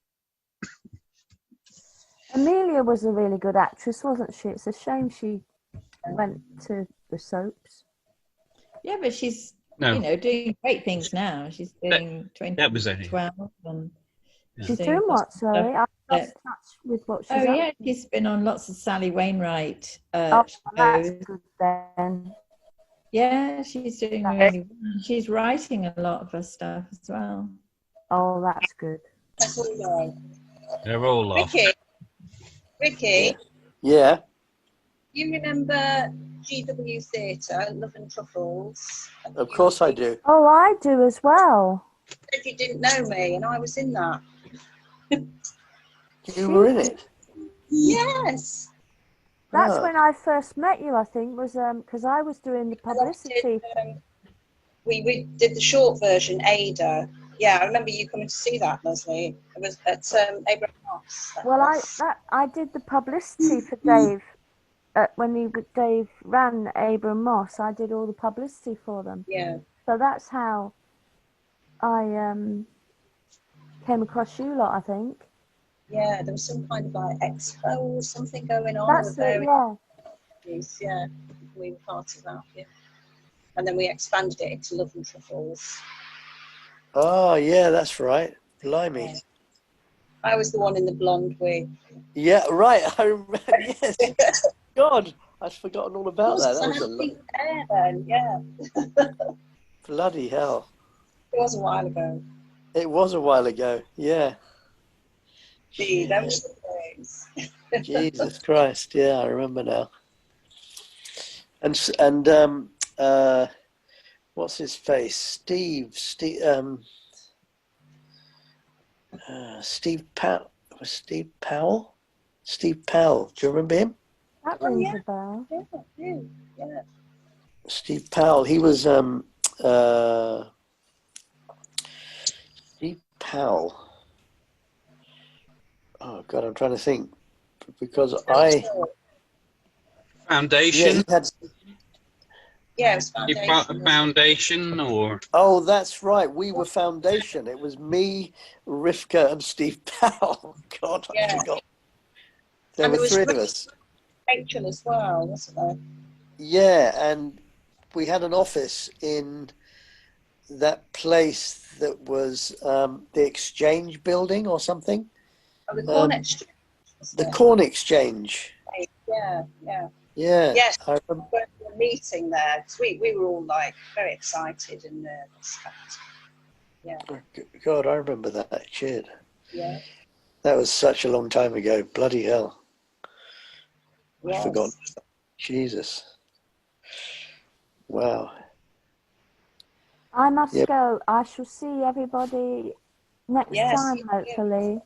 Amelia was a really good actress, wasn't she? It's a shame she went to the soaps. Yeah, but she's No, doing great things now. She's doing that was only. 2012 and She's doing what? Sorry, I lost touch with what she's. Oh yeah, she's been on lots of Sally Wainwright that's shows. good then. Yeah, she's doing really well. She's writing a lot of her stuff as well. Oh, that's good. That's all right. They're all off. Rikki, Yeah. you remember GW Theatre, Love and Truffles? Of course I do. Oh, I do as well. If you didn't know me, and I was in that. You were in it? Yes. That's when I first met you, I think, was because I was doing the publicity. We did the short version, Ada. Yeah, I remember you coming to see that, Lesley. It was at Abraham Moss. Well, I did the publicity for Dave when Dave ran Abraham Moss. I did all the publicity for them. Yeah. So that's how I came across you lot, I think. Yeah, there was some kind of like expo or something going on. That's it, yeah. Yeah, we were part of that, yeah. And then we expanded it into Love and Truffles. Oh, yeah, that's right. Blimey. Yeah. I was the one in the blonde wig. Yeah, right. I remember. Yes. God, I'd forgotten all about that. That was a lot. Hair then, yeah. Bloody hell. It was a while ago. It was a while ago. Yeah. Gee, those were the days. Jesus Christ. Yeah, I remember now. And what's his face? Steve Powell. Steve Powell. Do you remember him? That rings a bell. Yeah. Steve Powell. He was Steve Powell. Oh God, I'm trying to think because Foundation. Yeah, it was Foundation. You part of Foundation or? Oh, that's right. We were Foundation. It was me, Rivka, and Steve Powell. God, I forgot. There were three of us. Rachel as well, wasn't there? Yeah, and we had an office in that place that was the Exchange building or something. Oh, the Corn Exchange. The Corn Exchange. Yeah. Yeah. Yes, I we were meeting there. We were all like very excited and nervous. Yeah. God, I remember that shit. Yeah. That was such a long time ago. Bloody hell. Yes. I forgot. Jesus. Wow. I must go. I shall see everybody next time, hopefully.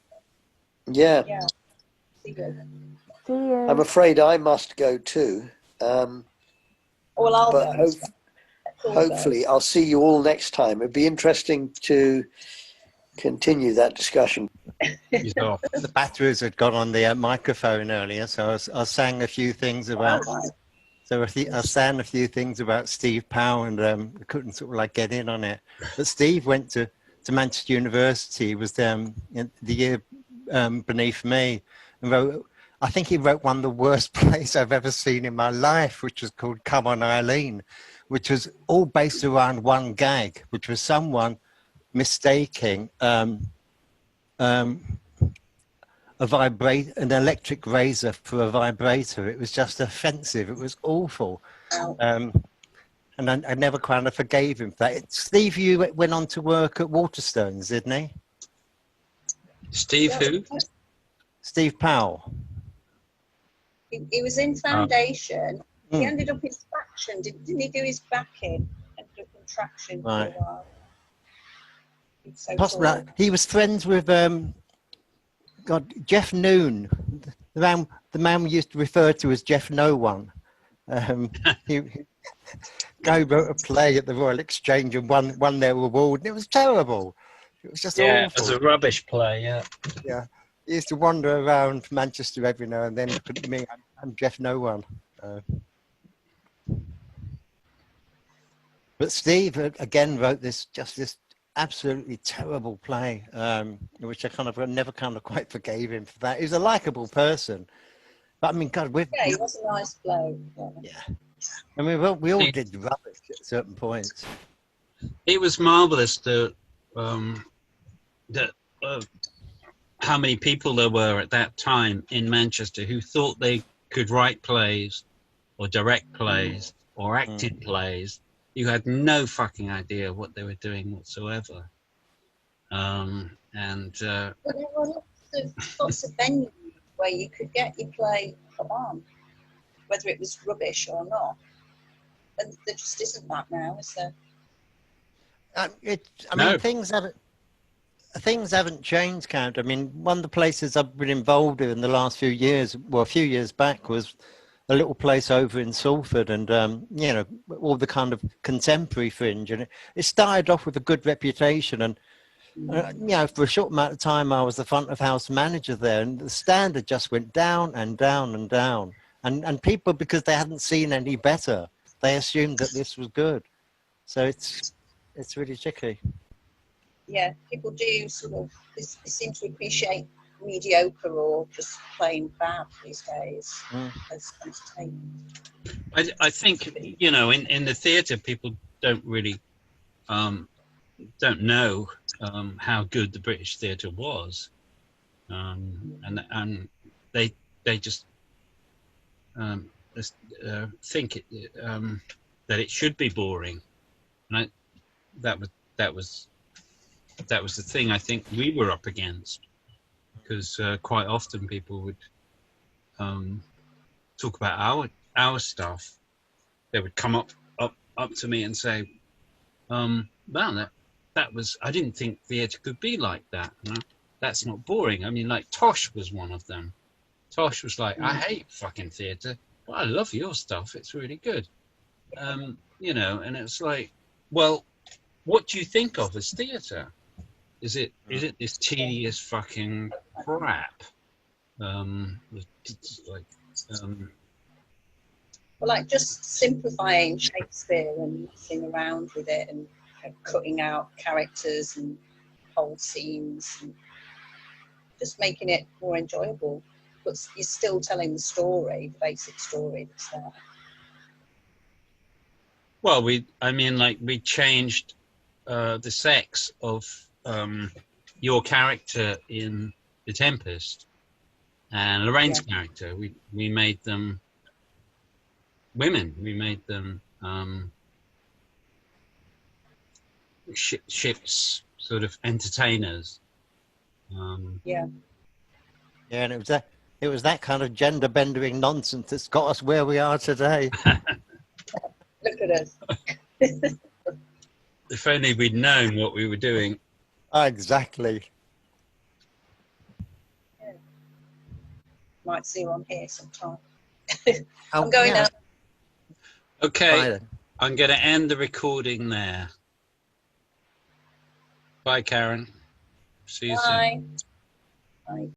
Yeah. See you. See you. I'm afraid I must go too. Well, I'll but go. Hopefully I'll see you all next time. It'd be interesting to continue that discussion. The batteries had gone on the microphone earlier, so I sang a few things about. So I sang a few things about Steve Powell, and I couldn't sort of like get in on it. But Steve went to Manchester University. He was in the year beneath me, and wrote. I think he wrote one of the worst plays I've ever seen in my life, which was called Come On Eileen, which was all based around one gag, which was someone mistaking an electric razor for a vibrator. It was just offensive. It was awful. And I never kind of forgave him for that. Steve, you went on to work at Waterstones, didn't he? Steve who? Steve Powell. He was in Foundation. He ended up in Traction. Didn't he do his backing? Ended up in Traction for a while. Possibly. He was friends with Jeff Noon, the man we used to refer to as Jeff No One. Guy wrote a play at the Royal Exchange and won their award, and it was terrible. It was just awful. It was a rubbish play. Yeah. He used to wander around Manchester every now and then. Look at me, I'm Jeff No One. But Steve again wrote this absolutely terrible play, which I never quite forgave him for that. He was a likable person, but I mean, God, Yeah, he was a nice bloke. yeah. I mean, we all did rubbish at certain points. It was marvelous that how many people there were at that time in Manchester who thought they could write plays or direct plays or act in plays. You had no fucking idea what they were doing whatsoever. Well, there were lots of venues where you could get your play put on, whether it was rubbish or not. And there just isn't that now, is there? I No. mean, things haven't changed, Count. I mean, one of the places I've been involved in the last few years, well, a few years back, was a little place over in Salford, and you know, all the kind of contemporary fringe, and it started off with a good reputation, and you know, for a short amount of time, I was the front of house manager there, and the standard just went down and down and down, and people, because they hadn't seen any better, they assumed that this was good. So it's really tricky. Yeah, people do sort of, they seem to appreciate mediocre or just plain bad these days as entertainment. I think, you know, in the theatre, people don't really don't know how good the British theatre was, and they just think that it should be boring, and that was the thing I think we were up against, because quite often people would talk about our stuff. They would come up to me and say, "Wow, that was, I didn't think theatre could be like that. You know? That's not boring." I mean, like Tosh was one of them. Tosh was like, "I hate fucking theatre, but I love your stuff. It's really good." You know, and it's like, well, what do you think of as theatre? Is it this tedious fucking crap? Well, like just simplifying Shakespeare and messing around with it and cutting out characters and whole scenes and just making it more enjoyable. But you're still telling the story, the basic story that's there. Well, we changed the sex of your character in The Tempest and Lorraine's character. We made them women. We made them ship's sort of entertainers. Yeah, and it was that kind of gender bending nonsense that's got us where we are today. Look at us. If only we'd known what we were doing. Exactly. Yeah. Might see you on here sometime. I'm going now. Okay, I'm going to end the recording there. Bye, Karen. See you soon. Bye.